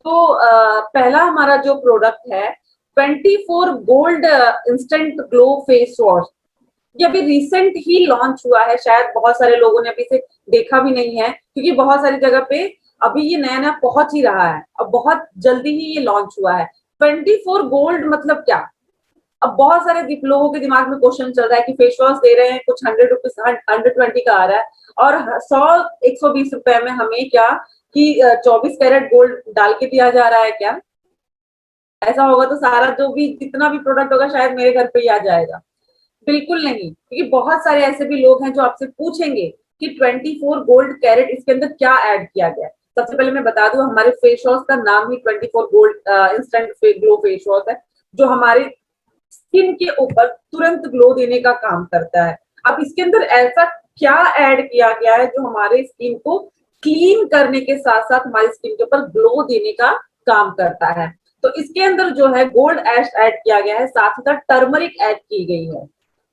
तो पहला हमारा जो प्रोडक्ट है 24 gold instant glow face wash. ये अभी रिसेंट ही लॉन्च हुआ है, शायद बहुत सारे लोगों ने अभी से देखा भी नहीं है क्योंकि बहुत सारी जगह पे अभी ये नया नया पहुंच ही रहा है। अब बहुत जल्दी ही ये लॉन्च हुआ है। 24 गोल्ड मतलब क्या? अब बहुत सारे लोगों के दिमाग में क्वेश्चन चल रहा है कि फेस वॉश दे रहे हैं कुछ 100 रुपीज 120 का आ रहा है और 100-120 रुपए में हमें क्या कि 24 कैरेट गोल्ड डाल के दिया जा रहा है क्या? ऐसा होगा तो सारा जो भी जितना भी प्रोडक्ट होगा शायद मेरे घर पे ही आ जाएगा। बिल्कुल नहीं, क्योंकि बहुत सारे ऐसे भी लोग हैं जो आपसे पूछेंगे कि 24 गोल्ड कैरेट इसके अंदर क्या ऐड किया गया है। सबसे पहले मैं बता दूं, हमारे फेस वॉश का नाम ही 24 gold instant glow face wash है, जो हमारे स्किन के ऊपर तुरंत ग्लो देने का काम करता है। अब इसके अंदर ऐसा क्या ऐड किया गया है जो हमारे स्किन को क्लीन करने के साथ साथ हमारी स्किन के ऊपर ग्लो देने का काम करता है? तो इसके अंदर जो है गोल्ड ऐश ऐड किया गया है, साथ ही साथ टर्मरिक ऐड की गई है,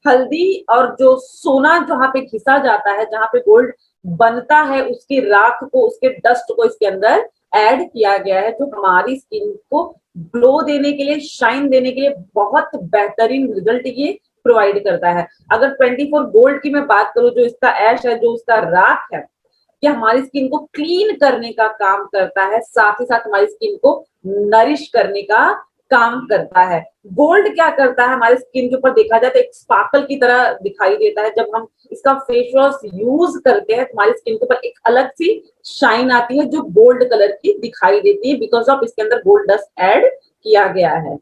हल्दी और जो सोना जहां पे घिसा जाता है, जहां पे गोल्ड बनता है, उसकी राख को, उसके डस्ट को इसके अंदर ऐड किया गया है, जो हमारी स्किन को ग्लो देने के लिए, शाइन देने के लिए बहुत बेहतरीन रिजल्ट ये प्रोवाइड करता है। अगर 24 गोल्ड की मैं बात करूं, जो इसका ऐश है, जो उसका राख है, ये हमारी स्किन को क्लीन करने का काम करता है, साथ ही साथ हमारी स्किन को नरिश करने का काम करता है। गोल्ड क्या करता है, हमारे स्किन के ऊपर देखा जाए तो एक स्पार्कल की तरह दिखाई देता है। जब हम इसका फेस वॉश यूज करते हैं तो हमारी स्किन के ऊपर एक अलग सी शाइन आती है जो गोल्ड कलर की दिखाई देती है, बिकॉज ऑफ इसके अंदर गोल्ड डस्ट ऐड किया गया है।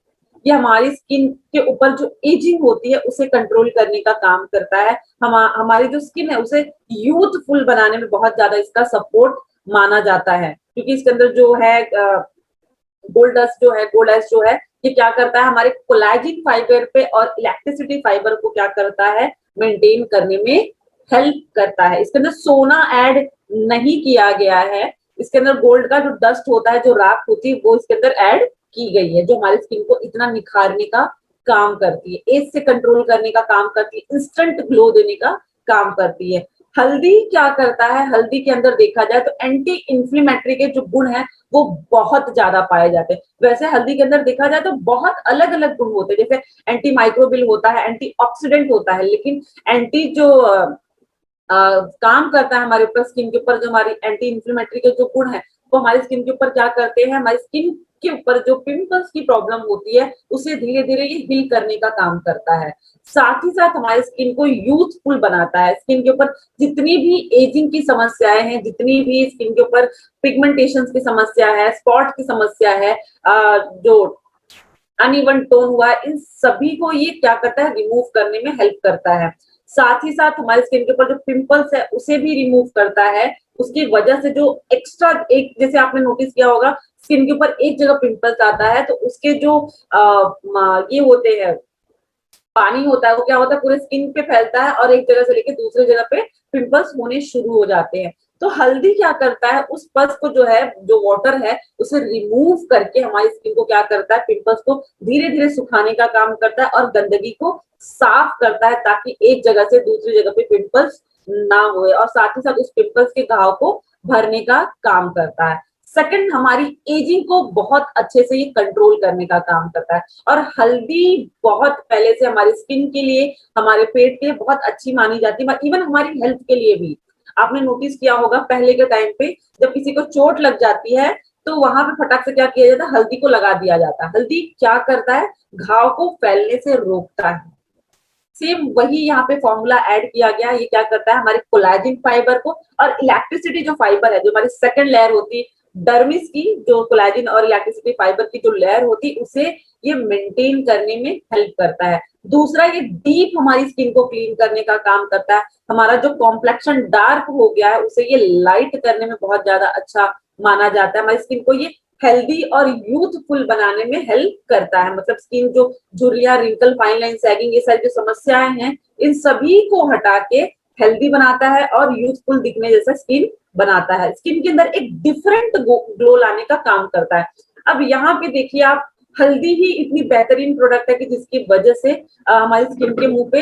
ये हमारी स्किन के ऊपर जो एजिंग होती है उसे कंट्रोल करने का काम करता है। हमारी जो स्किन है उसे यूथफुल बनाने में बहुत ज्यादा इसका सपोर्ट माना जाता है, क्योंकि इसके अंदर जो है गोल्ड डस्ट जो है, गोल्ड डस्ट जो है, ये क्या करता है, हमारे कोलेजन फाइबर पे और इलेक्ट्रिसिटी फाइबर को क्या करता है, मेंटेन करने में हेल्प करता है। इसके अंदर सोना ऐड नहीं किया गया है, इसके अंदर गोल्ड का जो डस्ट होता है, जो राख होती है, वो इसके अंदर ऐड की गई है, जो हमारी स्किन को इतना निखारने का काम करती है, एज से कंट्रोल करने का काम करती है, इंस्टेंट ग्लो देने का काम करती है। हल्दी क्या करता है, हल्दी के अंदर देखा जाए तो एंटी इंफ्लेमेटरी के जो गुण है वो बहुत ज्यादा पाए जाते हैं। वैसे हल्दी के अंदर देखा जाए तो बहुत अलग अलग गुण होते हैं, जैसे एंटी माइक्रोबियल होता है, एंटी ऑक्सीडेंट होता है, लेकिन एंटी जो काम करता है हमारे ऊपर, स्किन के ऊपर, जो हमारी एंटी इंफ्लेमेटरी के जो गुण है वो हमारी स्किन के ऊपर क्या करते हैं, हमारी स्किन के ऊपर जो पिंपल्स की प्रॉब्लम होती है उसे धीरे धीरे ये हील करने का काम करता है। साथ ही साथ हमारी स्किन को यूथफुल बनाता है। स्किन के ऊपर जितनी भी एजिंग की समस्याएं हैं, जितनी भी स्किन के ऊपर पिगमेंटेशन की समस्या है, स्पॉट की समस्या है, जो अनइवन टोन हुआ है, इन सभी को ये क्या करता है, रिमूव करने में हेल्प करता है। साथ ही साथ हमारे स्किन के ऊपर जो पिंपल्स है उसे भी रिमूव करता है। उसकी वजह से जो एक्स्ट्रा एक, जैसे आपने नोटिस किया होगा, स्किन के ऊपर एक जगह पिंपल्स आता है तो उसके जो ये होते हैं, पानी होता है, वो क्या होता है, पूरे स्किन पे फैलता है और एक जगह से लेके दूसरी जगह पे पिंपल्स होने शुरू हो जाते हैं। तो हल्दी क्या करता है, उस पस को जो है, जो वाटर है, उसे रिमूव करके हमारी स्किन को क्या करता है, पिंपल्स को धीरे धीरे सुखाने का काम करता है और गंदगी को साफ करता है, ताकि एक जगह से दूसरी जगह पे पिंपल्स ना हुए, और साथ ही साथ उस पिंपल्स के घाव को भरने का काम करता है। सेकंड, हमारी एजिंग को बहुत अच्छे से ये कंट्रोल करने का काम करता है। और हल्दी बहुत पहले से हमारी स्किन के लिए, हमारे पेट के लिए बहुत अच्छी मानी जाती है, इवन हमारी हेल्थ के लिए भी। आपने नोटिस किया होगा पहले के टाइम पे जब किसी को चोट लग जाती है तो वहां पे फटाक से क्या किया जाता है, हल्दी को लगा दिया जाता है। हल्दी क्या करता है, घाव को फैलने से रोकता है। सेम वही यहाँ पे फॉर्मूला ऐड किया गया है। ये क्या करता है, हमारे कोलेजन फाइबर को और इलेक्ट्रिसिटी जो फाइबर है, जो हमारी सेकंड लेयर होती है डर्मिस की, जो कोलेजन और इलेक्ट्रिसिटी फाइबर की जो लेयर होती है, उसे ये मेंटेन करने में हेल्प करता है। दूसरा, ये डीप हमारी स्किन को क्लीन करने का काम करता है। हमारा जो कॉम्प्लेक्शन डार्क हो गया है उसे ये लाइट करने में बहुत ज्यादा अच्छा माना जाता है। हमारी स्किन को ये हेल्दी और यूथफुल बनाने में हेल्प करता है। मतलब स्किन जो झुर्रियां, रिंकल, फाइन लाइन, सैगिंग, ये सारी जो समस्याएं हैं, इन सभी को हटा के हेल्दी बनाता है और यूथफुल दिखने जैसा स्किन बनाता है। स्किन के अंदर एक डिफरेंट ग्लो लाने का काम करता है। अब यहाँ पे देखिए आप, हल्दी ही इतनी बेहतरीन प्रोडक्ट है कि जिसकी वजह से हमारी स्किन के मुंह पे,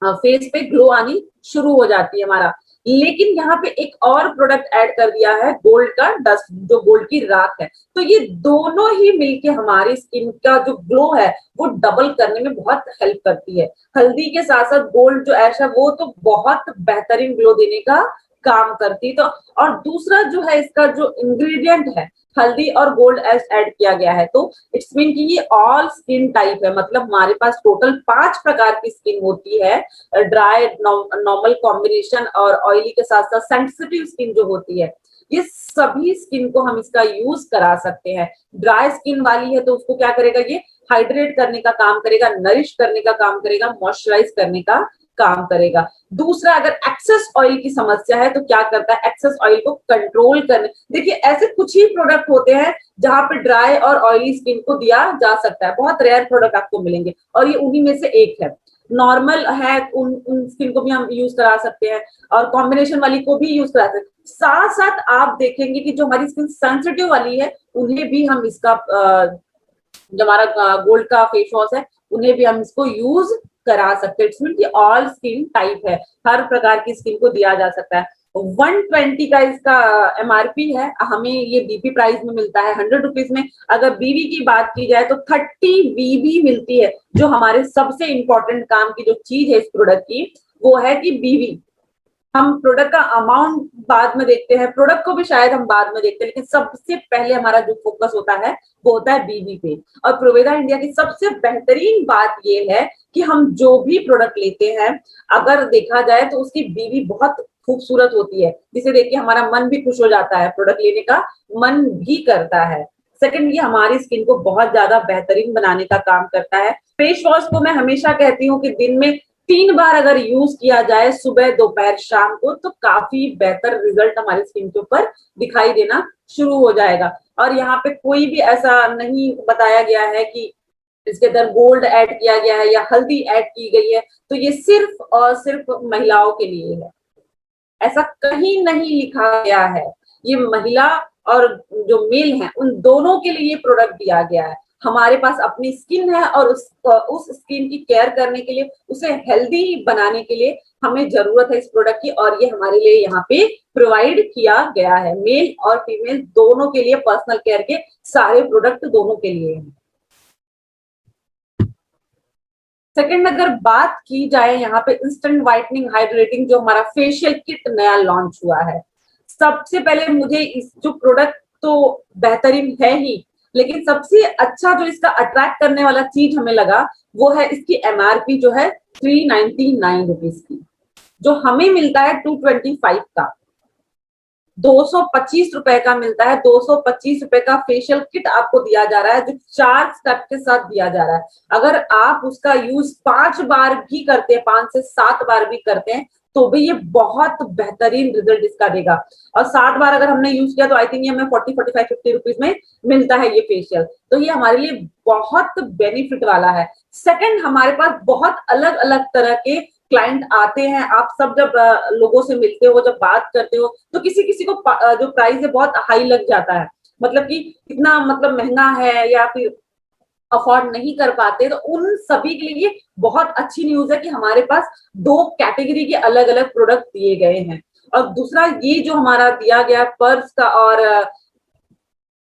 फेस पे ग्लो आनी शुरू हो जाती है। हमारा लेकिन यहाँ पे एक और प्रोडक्ट ऐड कर दिया है, गोल्ड का डस्ट, जो गोल्ड की राख है। तो ये दोनों ही मिलके हमारी स्किन का जो ग्लो है वो डबल करने में बहुत हेल्प करती है। हल्दी के साथ साथ गोल्ड जो ऐश है वो तो बहुत बेहतरीन ग्लो देने का काम करती। तो और दूसरा जो है इसका जो इंग्रेडिएंट है, हल्दी और गोल्ड ऐश ऐड किया गया है, तो इट्स मीन कि ये ऑल स्किन टाइप है। मतलब हमारे पास टोटल 5 प्रकार की स्किन होती है, ड्राई, नॉर्मल, कॉम्बिनेशन और ऑयली के साथ साथ सेंसिटिव स्किन जो होती है, ये सभी स्किन को हम इसका यूज करा सकते हैं। ड्राई स्किन वाली है तो उसको क्या करेगा, ये हाइड्रेट करने का काम करेगा, नरिश करने का काम करेगा, मॉइस्चराइज करने का काम करेगा। दूसरा, अगर एक्सेस ऑयल की समस्या है तो क्या करता है, एक्सेस ऑयल को कंट्रोल करने, देखिए ऐसे कुछ ही प्रोडक्ट होते हैं जहां पे ड्राई और ऑयली स्किन को दिया जा सकता है, बहुत रेयर प्रोडक्ट आपको मिलेंगे और ये उन्हीं में से एक है। नॉर्मल है उन स्किन को भी हम यूज करा सकते हैं और कॉम्बिनेशन वाली को भी यूज करा सकते हैं। साथ साथ आप देखेंगे कि जो हमारी स्किन सेंसिटिव वाली है उन्हें भी हम इसका जो हमारा गोल्ड का फेस वॉश है उन्हें भी हम इसको यूज करा सकते हैं। इट्स मीन कि ऑल स्किन टाइप है, हर प्रकार की स्किन को दिया जा सकता है। 120 का इसका एमआरपी है, हमें ये बीबी प्राइस में मिलता है 100 रुपीज में। अगर बीबी की बात की जाए तो 30 बीबी मिलती है। जो हमारे सबसे इंपॉर्टेंट काम की जो चीज है इस प्रोडक्ट की वो है कि बीबी। हम प्रोडक्ट का अमाउंट बाद में देखते हैं, प्रोडक्ट को भी शायद हम बाद में देखते हैं, लेकिन सबसे पहले हमारा जो फोकस होता है वो होता है बीबी पे। और प्रोवेदा इंडिया की सबसे बेहतरीन बात ये है कि हम जो भी प्रोडक्ट लेते हैं, अगर देखा जाए तो उसकी बीबी बहुत खूबसूरत होती है, जिसे देख के हमारा मन भी खुश हो जाता है, प्रोडक्ट लेने का मन भी करता है। सेकंड, ये हमारी स्किन को बहुत ज्यादा बेहतरीन बनाने का काम करता है। फेस वॉश को मैं हमेशा कहती हूँ कि दिन में 3 बार अगर यूज किया जाए, सुबह, दोपहर, शाम को, तो काफी बेहतर रिजल्ट हमारी स्किन के ऊपर दिखाई देना शुरू हो जाएगा। और यहाँ पे कोई भी ऐसा नहीं बताया गया है कि इसके अंदर गोल्ड ऐड किया गया है या हल्दी ऐड की गई है, तो ये सिर्फ और सिर्फ महिलाओं के लिए है, ऐसा कहीं नहीं लिखा गया है। ये महिला और जो मेल है उन दोनों के लिए ये प्रोडक्ट दिया गया है। हमारे पास अपनी स्किन है और उस स्किन की केयर करने के लिए, उसे हेल्दी बनाने के लिए हमें जरूरत है इस प्रोडक्ट की, और ये हमारे लिए यहाँ पे प्रोवाइड किया गया है। मेल और फीमेल दोनों के लिए पर्सनल केयर के सारे प्रोडक्ट दोनों के लिए हैं। सेकंड, अगर बात की जाए यहाँ पे इंस्टेंट व्हाइटनिंग हाइड्रेटिंग जो हमारा फेशियल किट नया लॉन्च हुआ है, सबसे पहले मुझे इस जो प्रोडक्ट तो बेहतरीन है ही, लेकिन सबसे अच्छा जो इसका अट्रैक्ट करने वाला चीज हमें लगा वो है इसकी एमआरपी जो है 399 रुपीज की, जो हमें मिलता है 225 का। 225 रुपए का मिलता है। 225 रुपए का फेशियल किट आपको दिया जा रहा है, जो 4 स्टेप के साथ दिया जा रहा है। अगर आप उसका यूज 5 बार भी करते हैं, 5 से 7 बार भी करते हैं, तो भी ये बहुत बेहतरीन रिजल्ट इसका देगा। और 7 बार अगर हमने यूज किया तो आई थिंक ये हमें 40, 45, 50 रुपीज में मिलता है ये फेशियल। तो ये हमारे लिए बहुत बेनिफिट वाला है। सेकंड, हमारे पास बहुत अलग अलग तरह के क्लाइंट आते हैं। आप सब जब लोगों से मिलते हो, जब बात करते हो, तो किसी किसी को जो प्राइस है बहुत हाई लग जाता है, मतलब कि इतना मतलब महंगा है या फिर अफोर्ड नहीं कर पाते। तो उन सभी के लिए बहुत अच्छी न्यूज है कि हमारे पास 2 कैटेगरी के अलग अलग प्रोडक्ट दिए गए हैं। और दूसरा, ये जो हमारा दिया गया पर्स का और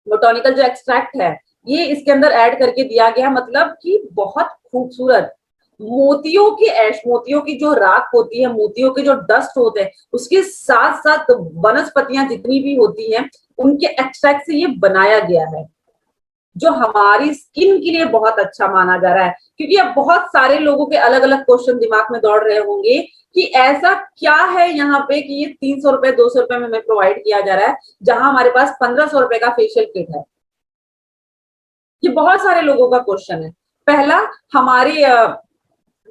बोटॉनिकल जो एक्सट्रैक्ट है, ये इसके अंदर ऐड करके दिया गया, मतलब कि बहुत खूबसूरत मोतियों की ऐश, मोतियों की जो राख होती है, मोतियों के जो डस्ट होते हैं, उसके साथ साथ वनस्पतियां जितनी भी होती हैं उनके एक्सट्रैक्ट से ये बनाया गया है, जो हमारी स्किन के लिए बहुत अच्छा माना जा रहा है। क्योंकि अब बहुत सारे लोगों के अलग अलग क्वेश्चन दिमाग में दौड़ रहे होंगे कि ऐसा क्या है यहाँ पे कि ये 300 रुपए 200 रुपए में हमें प्रोवाइड किया जा रहा है, जहां हमारे पास 1500 रुपए का फेशियल किट है। ये बहुत सारे लोगों का क्वेश्चन है। पहला, हमारी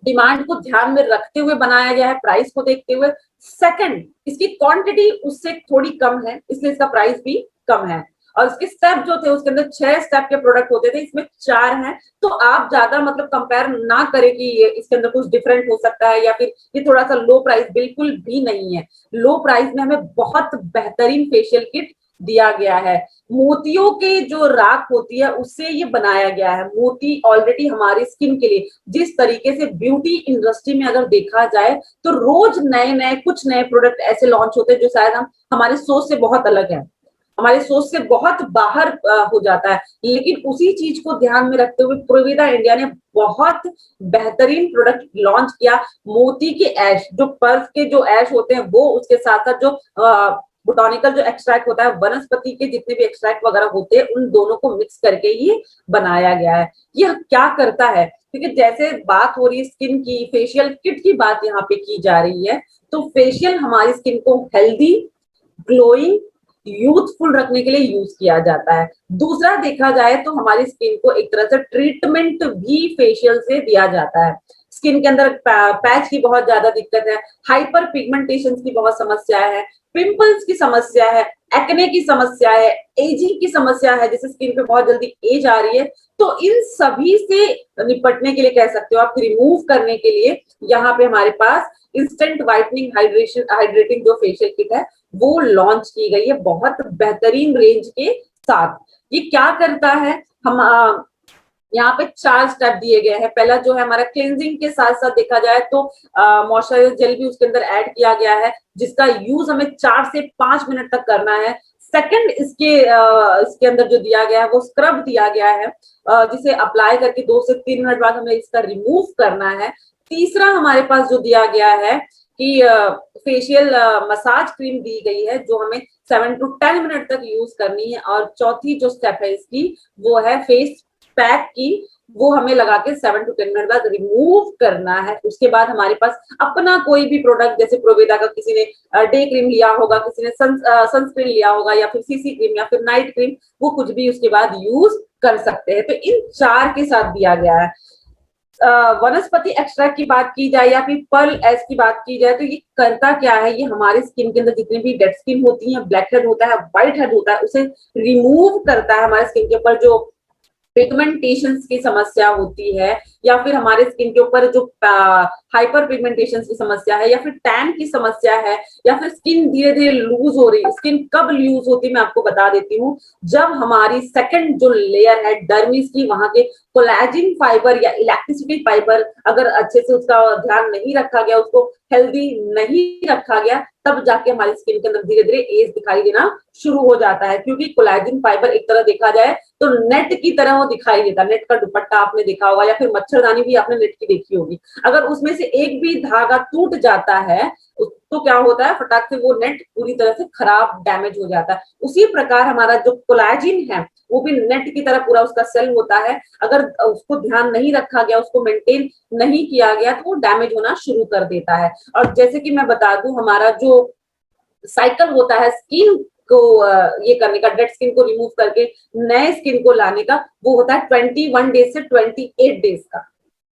डिमांड को ध्यान में रखते हुए बनाया गया है, प्राइस को देखते हुए। सेकंड, इसकी क्वांटिटी उससे थोड़ी कम है, इसलिए इसका प्राइस भी कम है। और इसके स्टेप जो थे, उसके अंदर 6 स्टेप के प्रोडक्ट होते थे, इसमें 4 हैं। तो आप ज्यादा मतलब कंपेयर ना करें कि ये इसके अंदर कुछ डिफरेंट हो सकता है या फिर ये थोड़ा सा लो प्राइस, बिल्कुल भी नहीं है। लो प्राइस में हमें बहुत बेहतरीन फेशियल किट दिया गया है। मोतियों के जो राख होती है उससे ये बनाया गया है। मोती ऑलरेडी हमारी स्किन के लिए, जिस तरीके से ब्यूटी इंडस्ट्री में अगर देखा जाए तो रोज नए नए कुछ नए प्रोडक्ट ऐसे लॉन्च होते हैं जो शायद हम हमारे सोच से बहुत अलग है, हमारे सोच से बहुत बाहर हो जाता है। लेकिन उसी चीज को ध्यान में रखते हुए प्रोविदा इंडिया ने बहुत बेहतरीन प्रोडक्ट लॉन्च किया। मोती के ऐश, जो पर्स के जो ऐश होते हैं वो, उसके साथ साथ जो बोटानिकल जो एक्सट्रैक्ट होता है, वनस्पति के जितने भी एक्सट्रैक्ट वगैरह होते हैं, उन दोनों को मिक्स करके ये बनाया गया है। यह क्या करता है, क्योंकि जैसे बात हो रही है स्किन की, फेशियल किट की बात यहाँ पे की जा रही है, तो फेशियल हमारी स्किन को हेल्दी, ग्लोइंग, यूथफुल रखने के लिए यूज किया जाता है। दूसरा देखा जाए तो हमारी स्किन को एक तरह से ट्रीटमेंट भी फेशियल से दिया जाता है। स्किन के अंदर पैच की बहुत ज्यादा दिक्कत है, हाइपर पिगमेंटेशन की बहुत समस्या है, पिंपल्स की समस्या है, एक्ने की समस्या है, एजिंग की समस्या है, जैसे स्किन पे बहुत जल्दी एज आ रही है, तो इन सभी से निपटने के लिए कह सकते हो आप, रिमूव करने के लिए यहाँ पे हमारे पास इंस्टेंट व्हाइटनिंग हाइड्रेटिंग जो फेशियल किट है वो लॉन्च की गई है बहुत बेहतरीन रेंज के साथ। ये क्या करता है, हम यहाँ पे 4 स्टेप दिए गए हैं। पहला जो है हमारा क्लींजिंग के साथ साथ देखा जाए तो मॉइस्चराइजर जेल भी उसके अंदर ऐड किया गया है, जिसका यूज हमें 4 से 5 मिनट तक करना है। सेकंड इसके अंदर जो दिया गया है वो स्क्रब दिया गया है, जिसे अप्लाई करके 2 से 3 मिनट बाद हमें इसका रिमूव करना है। तीसरा हमारे पास जो दिया गया है कि फेशियल मसाज क्रीम दी गई है, जो हमें 7 to 10 मिनट तक यूज करनी है। और चौथी जो स्टेप है इसकी वो है फेस पैक की, वो हमें लगा के 7 to 10 मिनट बाद रिमूव करना है। उसके बाद हमारे पास अपना कोई भी प्रोडक्ट, जैसे प्रोवेदा का किसी ने डे क्रीम लिया होगा, किसी ने सनस्क्रीन लिया होगा, या फिर सीसी क्रीम या फिर नाइट क्रीम, वो कुछ भी उसके बाद यूज कर सकते हैं। तो इन 4 के साथ दिया गया है। वनस्पति एक्सट्रैक्ट की बात की जाए या फिर पर्ल एस की बात की जाए तो ये करता क्या है, ये हमारे स्किन के अंदर जितनी भी डेड स्किन होती है, ब्लैक हेड होता है, व्हाइट हेड होता है, उसे रिमूव करता है। हमारे स्किन के ऊपर जो पिगमेंटेशन की समस्या होती है, या फिर हमारे स्किन के ऊपर जो हाइपर पिगमेंटेशन की समस्या है, या फिर टैन की समस्या है, या फिर स्किन धीरे धीरे लूज हो रही है। स्किन कब लूज होती है मैं आपको बता देती हूँ, जब हमारी सेकंड जो लेयर है डर्मिस की, वहां के कोलेजन फाइबर या इलेक्ट्रिसिटी फाइबर अगर अच्छे से उसका ध्यान नहीं रखा गया, उसको हेल्दी नहीं रखा गया, तब जाके हमारी स्किन के अंदर धीरे धीरे एज दिखाई देना शुरू हो जाता है। क्योंकि कोलेजन फाइबर एक तरह देखा जाए तो नेट की तरह वो दिखाई देता है। नेट का दुपट्टा आपने देखा होगा, या फिर मच्छरदानी भी आपने नेट की देखी होगी। अगर उसमें से एक भी धागा टूट जाता है तो क्या होता है, फटाक से वो नेट पूरी तरह से खराब, डैमेज हो जाता है। उसी प्रकार हमारा जो कोलेजन है वो भी नेट की तरह पूरा उसका सेल होता है। अगर उसको ध्यान नहीं रखा गया, उसको मेंटेन नहीं किया गया, तो वो डैमेज होना शुरू कर देता है। और जैसे कि मैं बता दूं, हमारा जो साइकिल होता है स्किन को ये करने का, डेड स्किन को रिमूव करके नए स्किन को लाने का, वो होता है 21 डेज से 28 डेज का।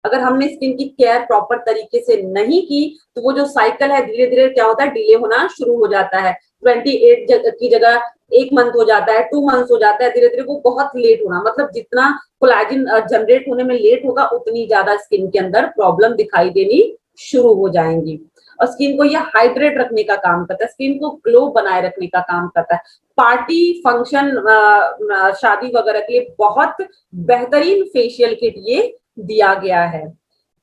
अगर हमने स्किन की केयर प्रॉपर तरीके से नहीं की तो वो जो साइकिल है धीरे धीरे क्या होता है, डिले होना शुरू हो जाता है। 28 की जगह 1 मंथ हो जाता है, 2 मंथ हो जाता है, धीरे धीरे वो बहुत लेट होना, मतलब जितना कोलेजन जनरेट होने में लेट होगा उतनी ज्यादा स्किन के अंदर प्रॉब्लम दिखाई देनी शुरू हो जाएंगी। और स्किन को ये हाइड्रेट रखने का काम करता है, स्किन को ग्लो बनाए रखने का काम करता है। पार्टी फंक्शन, शादी वगैरह के लिए बहुत बेहतरीन फेशियल किट ये दिया गया है।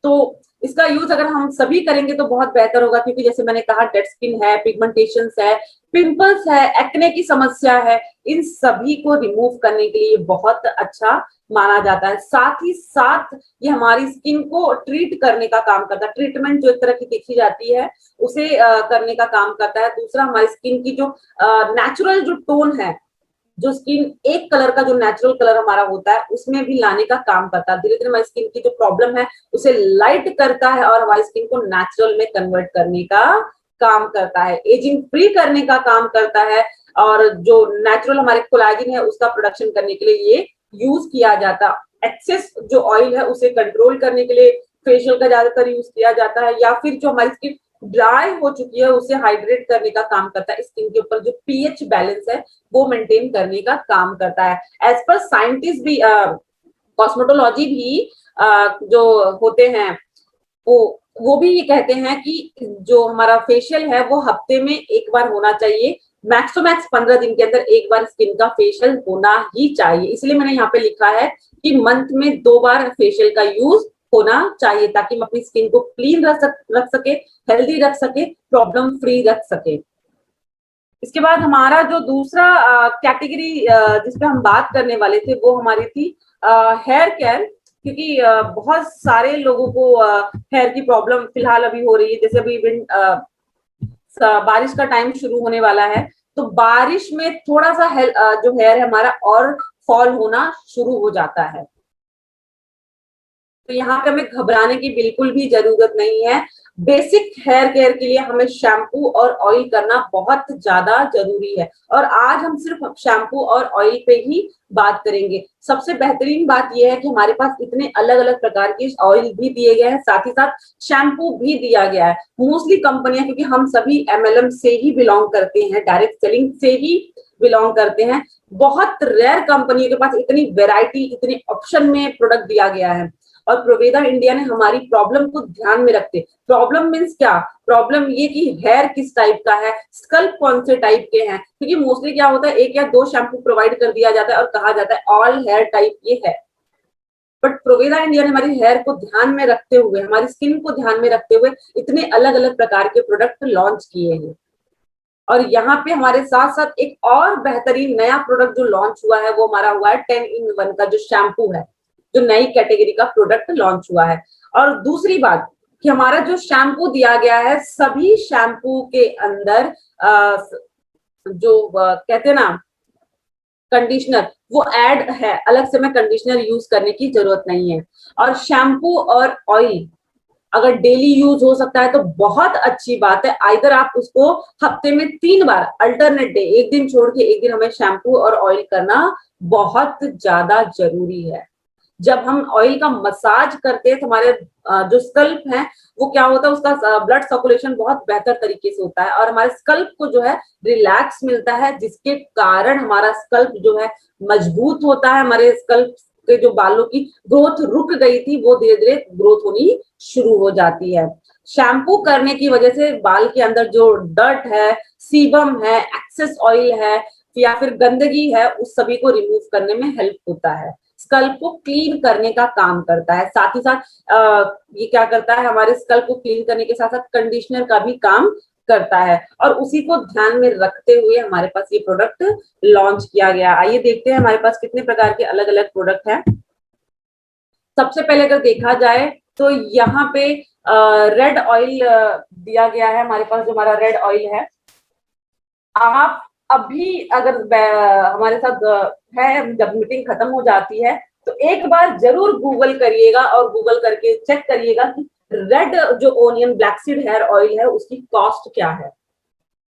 तो इसका यूज अगर हम सभी करेंगे तो बहुत बेहतर होगा, क्योंकि जैसे मैंने कहा डेड स्किन है, पिगमेंटेशन है, पिंपल्स है, एक्ने की समस्या है, इन सभी को रिमूव करने के लिए बहुत अच्छा माना जाता है। साथ ही साथ ये हमारी स्किन को ट्रीट करने का काम करता है। ट्रीटमेंट जो एक तरह की देखी जाती है उसे करने का काम करता है। दूसरा, हमारी स्किन की जो नेचुरल जो टोन है, जो स्किन एक कलर का जो नेचुरल कलर हमारा होता है उसमें भी लाने का काम करता है। धीरे धीरे हमारी स्किन की जो प्रॉब्लम है उसे लाइट करता है और हमारी स्किन को नेचुरल में कन्वर्ट करने का काम करता है, एजिंग फ्री करने का काम करता है। और जो नेचुरल हमारे कोलेजन है उसका प्रोडक्शन करने के लिए ये यूज किया जाता है। एक्सेस जो ऑयल है उसे कंट्रोल करने के लिए फेशियल का ज्यादातर यूज किया जाता है, या फिर जो हमारी स्किन ड्राई हो चुकी है उसे हाइड्रेट करने का काम करता है। स्किन के ऊपर जो पीएच बैलेंस है वो मेंटेन करने का काम करता है। एज पर साइंटिस्ट भी, कॉस्मेटोलॉजी भी जो होते हैं वो भी ये कहते हैं कि जो हमारा फेशियल है वो हफ्ते में 1 बार होना चाहिए, मैक्स टू मैक्स 15 दिन के अंदर एक बार स्किन का फेशियल होना ही चाहिए। इसलिए मैंने यहाँ पे लिखा है कि मंथ में 2 बार फेशियल का यूज होना चाहिए, ताकि हम अपनी स्किन को क्लीन रख सके, हेल्दी रख सके, प्रॉब्लम फ्री रख सके। इसके बाद हमारा जो दूसरा कैटेगरी जिसपे हम बात करने वाले थे वो हमारी थी हेयर केयर, क्योंकि बहुत सारे लोगों को हेयर की प्रॉब्लम फिलहाल अभी हो रही है। जैसे अभी बारिश का टाइम शुरू होने वाला है, तो बारिश में थोड़ा सा जो हेयर है हमारा और फॉल होना शुरू हो जाता है। तो यहाँ पे हमें घबराने की बिल्कुल भी जरूरत नहीं है। बेसिक हेयर केयर के लिए हमें शैम्पू और ऑयल करना बहुत ज्यादा जरूरी है, और आज हम सिर्फ शैम्पू और ऑयल पे ही बात करेंगे। सबसे बेहतरीन बात यह है कि हमारे पास इतने अलग अलग प्रकार के ऑयल भी दिए गए हैं, साथ ही साथ शैम्पू भी दिया गया है। मोस्टली कंपनियां, क्योंकि हम सभी MLM से ही बिलोंग करते हैं, डायरेक्ट सेलिंग से ही बिलोंग करते हैं, बहुत रेयर कंपनियों के पास इतनी वेराइटी, इतने ऑप्शन में प्रोडक्ट दिया गया है। और प्रोवेदा इंडिया ने हमारी प्रॉब्लम को ध्यान में रखते, प्रॉब्लम मीन्स क्या, प्रॉब्लम ये कि हेयर किस टाइप का है, स्कल्प कौन से टाइप के हैं, क्योंकि मोस्टली क्या होता है 1 या 2 शैम्पू प्रोवाइड कर दिया जाता है और कहा जाता है ऑल हेयर टाइप ये है। बट प्रोवेदा इंडिया ने हमारी हेयर को ध्यान में रखते हुए, हमारी स्किन को ध्यान में रखते हुए इतने अलग अलग प्रकार के प्रोडक्ट लॉन्च किए हैं। और यहाँ पे हमारे साथ साथ एक और बेहतरीन नया प्रोडक्ट जो लॉन्च हुआ है वो हमारा हुआ है 10 in 1 का जो शैम्पू है, जो नई कैटेगरी का प्रोडक्ट लॉन्च हुआ है। और दूसरी बात कि हमारा जो शैम्पू दिया गया है, सभी शैम्पू के अंदर जो कहते हैं ना कंडीशनर, वो ऐड है, अलग से मैं कंडीशनर यूज करने की जरूरत नहीं है। और शैम्पू और ऑयल अगर डेली यूज हो सकता है तो बहुत अच्छी बात है। आइदर आप उसको हफ्ते में 3 बार अल्टरनेट डे, एक दिन छोड़ के एक दिन हमें शैम्पू और ऑयल करना बहुत ज्यादा जरूरी है। जब हम ऑयल का मसाज करते हैं तो हमारे जो स्कल्प है वो क्या होता है, उसका ब्लड सर्कुलेशन बहुत बेहतर तरीके से होता है और हमारे स्कल्प को जो है रिलैक्स मिलता है, जिसके कारण हमारा स्कल्प जो है मजबूत होता है। हमारे स्कल्प के जो बालों की ग्रोथ रुक गई थी वो धीरे धीरे ग्रोथ होनी शुरू हो जाती है। शैम्पू करने की वजह से बाल के अंदर जो डर्ट है, सीबम है, एक्सेस ऑयल है या फिर गंदगी है, उस सभी को रिमूव करने में हेल्प होता है, स्कल्प को क्लीन करने का काम करता है। साथ ही साथ ये क्या करता है, हमारे स्कल्प को क्लीन करने के साथ साथ कंडीशनर का भी काम करता है। और उसी को ध्यान में रखते हुए हमारे पास ये प्रोडक्ट लॉन्च किया गया। आइए देखते हैं हमारे पास कितने प्रकार के अलग अलग प्रोडक्ट हैं। सबसे पहले अगर देखा जाए तो यहाँ पे रेड ऑयल दिया गया है हमारे पास। जो हमारा रेड ऑयल है, आप अभी अगर हमारे साथ है, जब मीटिंग खत्म हो जाती है तो एक बार जरूर गूगल करिएगा और गूगल करके चेक करिएगा कि रेड जो onion black seed hair oil है उसकी कॉस्ट क्या है।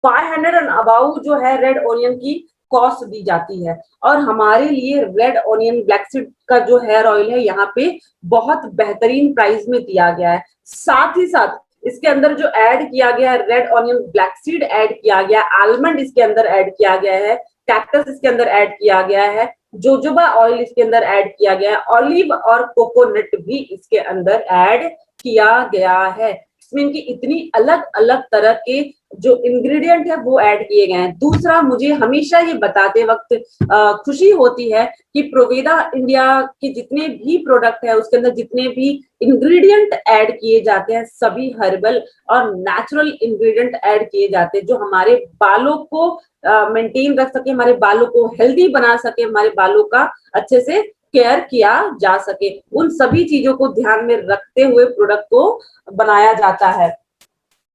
500 एंड अबाउ जो है रेड ओनियन की कॉस्ट दी जाती है, और हमारे लिए रेड ओनियन ब्लैक सीड का जो हेयर ऑयल है यहाँ पे बहुत बेहतरीन प्राइस में दिया गया है। साथ ही साथ इसके अंदर जो ऐड किया गया है, red onion black seed add किया गया, आलमंड इसके अंदर ऐड किया गया है, कैक्टस इसके अंदर ऐड किया गया है, जोजोबा ऑयल इसके अंदर ऐड किया गया है, ऑलिव और कोकोनट भी इसके अंदर ऐड किया गया है। इसमें इनकी इतनी अलग अलग तरह के जो इंग्रेडिएंट है वो ऐड किए गए हैं। दूसरा, मुझे हमेशा ये बताते वक्त खुशी होती है कि प्रोवेदा इंडिया के जितने भी प्रोडक्ट है उसके अंदर जितने भी इंग्रेडिएंट ऐड किए जाते हैं सभी हर्बल और नेचुरल इंग्रेडिएंट ऐड किए जाते हैं, जो हमारे बालों को मेंटेन रख सके, हमारे बालों को हेल्दी बना सके, हमारे बालों का अच्छे से केयर किया जा सके। उन सभी चीजों को ध्यान में रखते हुए प्रोडक्ट को बनाया जाता है।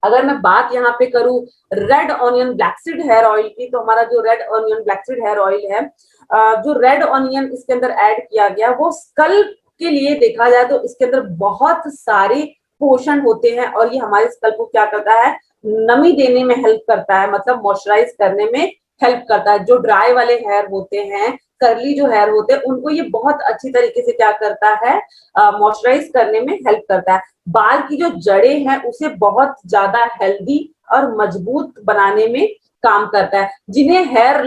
अगर मैं बात यहाँ पे करूं red onion black seed hair oil की, तो हमारा जो red onion black seed hair oil है, जो रेड ऑनियन इसके अंदर ऐड किया गया वो स्कल्प के लिए देखा जाए तो इसके अंदर बहुत सारे पोषण होते हैं, और ये हमारे स्कल्प को क्या करता है, नमी देने में हेल्प करता है, मतलब मॉइस्चराइज करने में हेल्प करता है। जो ड्राई वाले हेयर होते हैं, कर्ली जो हेयर होते हैं, उनको ये बहुत अच्छी तरीके से क्या करता है, मॉइस्चराइज करने में हेल्प करता है। बाल की जो जड़ें हैं उसे बहुत ज्यादा हेल्दी और मजबूत बनाने में काम करता है। जिन्हें हेयर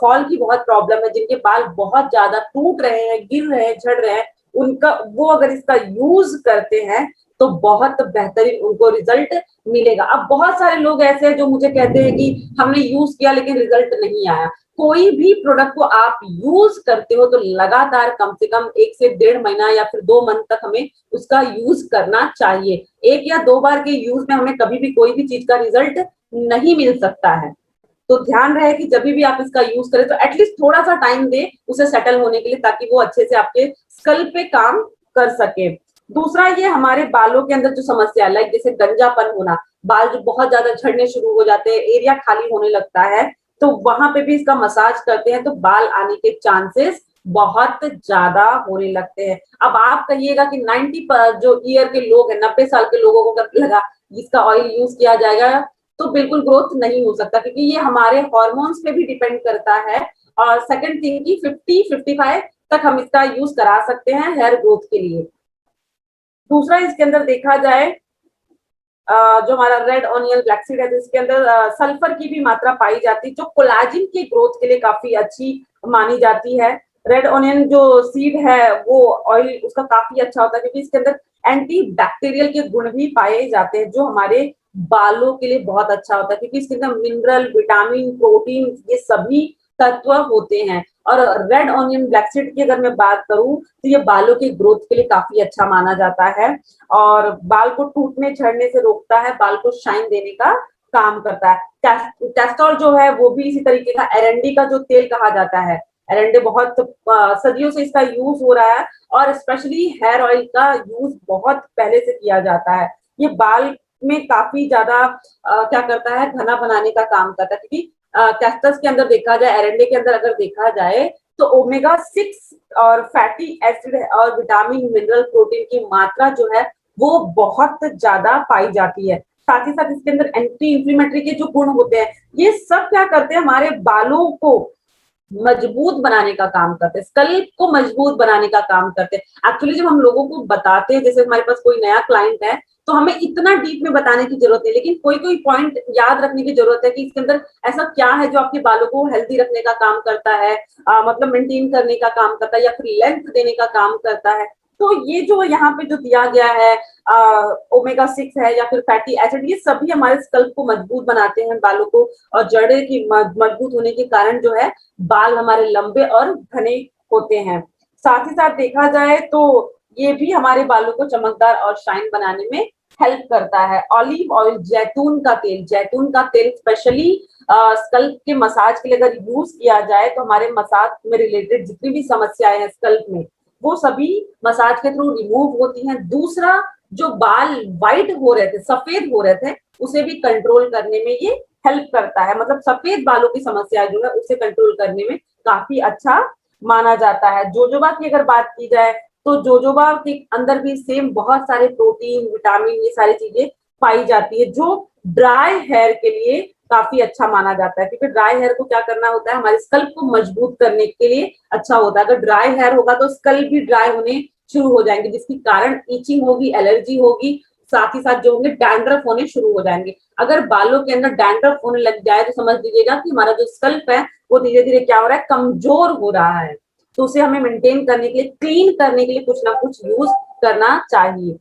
फॉल की बहुत प्रॉब्लम है, जिनके बाल बहुत ज्यादा टूट रहे हैं, गिर रहे हैं, झड़ रहे हैं, उनका वो अगर इसका यूज करते हैं तो बहुत बेहतरीन उनको रिजल्ट मिलेगा। अब बहुत सारे लोग ऐसे हैं जो मुझे कहते हैं कि हमने यूज किया लेकिन रिजल्ट नहीं आया। कोई भी प्रोडक्ट को आप यूज करते हो तो लगातार कम से कम 1 से 1.5 महीना या फिर 2 मंथ तक हमें उसका यूज करना चाहिए। 1 या 2 बार के यूज में हमें कभी भी कोई भी चीज का रिजल्ट नहीं मिल सकता है। तो ध्यान रहे कि जब भी आप इसका यूज करें तो एटलीस्ट थोड़ा सा टाइम दे उसे सेटल होने के लिए, ताकि वो अच्छे से आपके स्कल पे काम कर सके। दूसरा, ये हमारे बालों के अंदर जो समस्या है, लाइक जैसे गंजापन होना, बाल जो बहुत ज्यादा झड़ने शुरू हो जाते हैं, एरिया खाली होने लगता है, तो वहां पे भी इसका मसाज करते हैं तो बाल आने के चांसेस बहुत ज्यादा होने लगते हैं। अब आप कहिएगा कि 90 जो ईयर के लोग हैं, 90 साल के लोगों को अगर लगा इसका ऑयल यूज किया जाएगा तो बिल्कुल ग्रोथ नहीं हो सकता, क्योंकि ये हमारे हॉर्मोन्स पे भी डिपेंड करता है। और सेकंड थिंग की 50-55 तक हम इसका यूज करा सकते हैं हेयर ग्रोथ के लिए। दूसरा, इसके अंदर देखा जाए जो हमारा रेड ऑनियन ब्लैक सीड है, तो इसके अंदर सल्फर की भी मात्रा पाई जाती है, जो कोलाजिन के ग्रोथ के लिए काफी अच्छी मानी जाती है। रेड ऑनियन जो सीड है वो ऑयल उसका काफी अच्छा होता है, क्योंकि इसके अंदर एंटी बैक्टीरियल के गुण भी पाए जाते हैं, जो हमारे बालों के लिए बहुत अच्छा होता है, क्योंकि इसके अंदर मिनरल, विटामिन, प्रोटीन, ये सभी तत्व होते हैं। और रेड ऑनियन ब्लैक सीड की अगर मैं बात करूं तो ये बालों के ग्रोथ के लिए काफी अच्छा माना जाता है, और बाल को टूटने झड़ने से रोकता है, बाल को शाइन देने का काम करता है। कैस्टोल जो है वो भी इसी तरीके का, एरंडी का जो तेल कहा जाता है, एरंडे बहुत सदियों से इसका यूज हो रहा है, और स्पेशली हेयर ऑयल का यूज बहुत पहले से किया जाता है। ये बाल में काफी ज्यादा क्या करता है, घना बनाने का काम करता है, क्योंकि कैक्टस के अंदर देखा जाए, एरंडे के अंदर अगर देखा जाए तो ओमेगा 6 और फैटी एसिड और विटामिन, मिनरल, प्रोटीन की मात्रा जो है वो बहुत ज्यादा पाई जाती है। साथ ही साथ इसके अंदर एंटी इंफ्लेमेटरी के जो गुण होते हैं, ये सब क्या करते हैं, हमारे बालों को मजबूत बनाने का काम करते हैं, स्कल को मजबूत बनाने का काम करते हैं। एक्चुअली जब हम लोगों को बताते हैं, जैसे हमारे पास कोई नया क्लाइंट है, तो हमें इतना डीप में बताने की जरूरत नहीं, लेकिन कोई कोई पॉइंट याद रखने की जरूरत है कि इसके अंदर ऐसा क्या है जो आपके बालों को हेल्दी रखने का काम करता है, मतलब मेंटेन करने का काम करता है, या फिर लेंथ देने का काम करता है। तो ये जो यहाँ पे जो दिया गया है ओमेगा 6 है या फिर फैटी एसिड, ये सभी हमारे स्कल्प को मजबूत बनाते हैं, बालों को, और जड़े की मजबूत होने के कारण जो है बाल हमारे लंबे और घने होते हैं। साथ ही साथ देखा जाए तो ये भी हमारे बालों को चमकदार और शाइन बनाने में हेल्प करता है। ऑलिव ऑयल, जैतून का तेल स्पेशली स्कल्प के मसाज के लिए अगर यूज किया जाए तो हमारे मसाज में रिलेटेड जितनी भी समस्याएं हैं स्कल्प में, वो सभी मसाज के थ्रू रिमूव होती हैं। दूसरा, जो बाल व्हाइट हो रहे थे, सफेद हो रहे थे, उसे भी कंट्रोल करने में ये हेल्प करता है, मतलब सफेद बालों की समस्या जो है उसे कंट्रोल करने में काफी अच्छा माना जाता है। जोजोबा की अगर बात की जाए तो जोजोबा के अंदर भी सेम बहुत सारे प्रोटीन, विटामिन, ये सारी चीजें पाई जाती है, जो ड्राई हेयर के लिए काफी अच्छा माना जाता है, क्योंकि ड्राई हेयर को क्या करना होता है, हमारे स्कल्प को मजबूत करने के लिए अच्छा होता है। अगर ड्राई हेयर होगा तो स्कल्प भी ड्राई होने शुरू हो जाएंगे, जिसके कारण ईचिंग होगी, एलर्जी होगी, साथ ही साथ जो होंगे डैंड्रफ होने शुरू हो जाएंगे। अगर बालों के अंदर डैंड्रफ होने लग जाए तो समझ लीजिएगा कि हमारा जो स्कल्प है वो धीरे धीरे क्या हो रहा है, कमजोर हो रहा है। तो उसे हमें मेंटेन करने के लिए, क्लीन करने के लिए कुछ ना कुछ यूज करना चाहिए।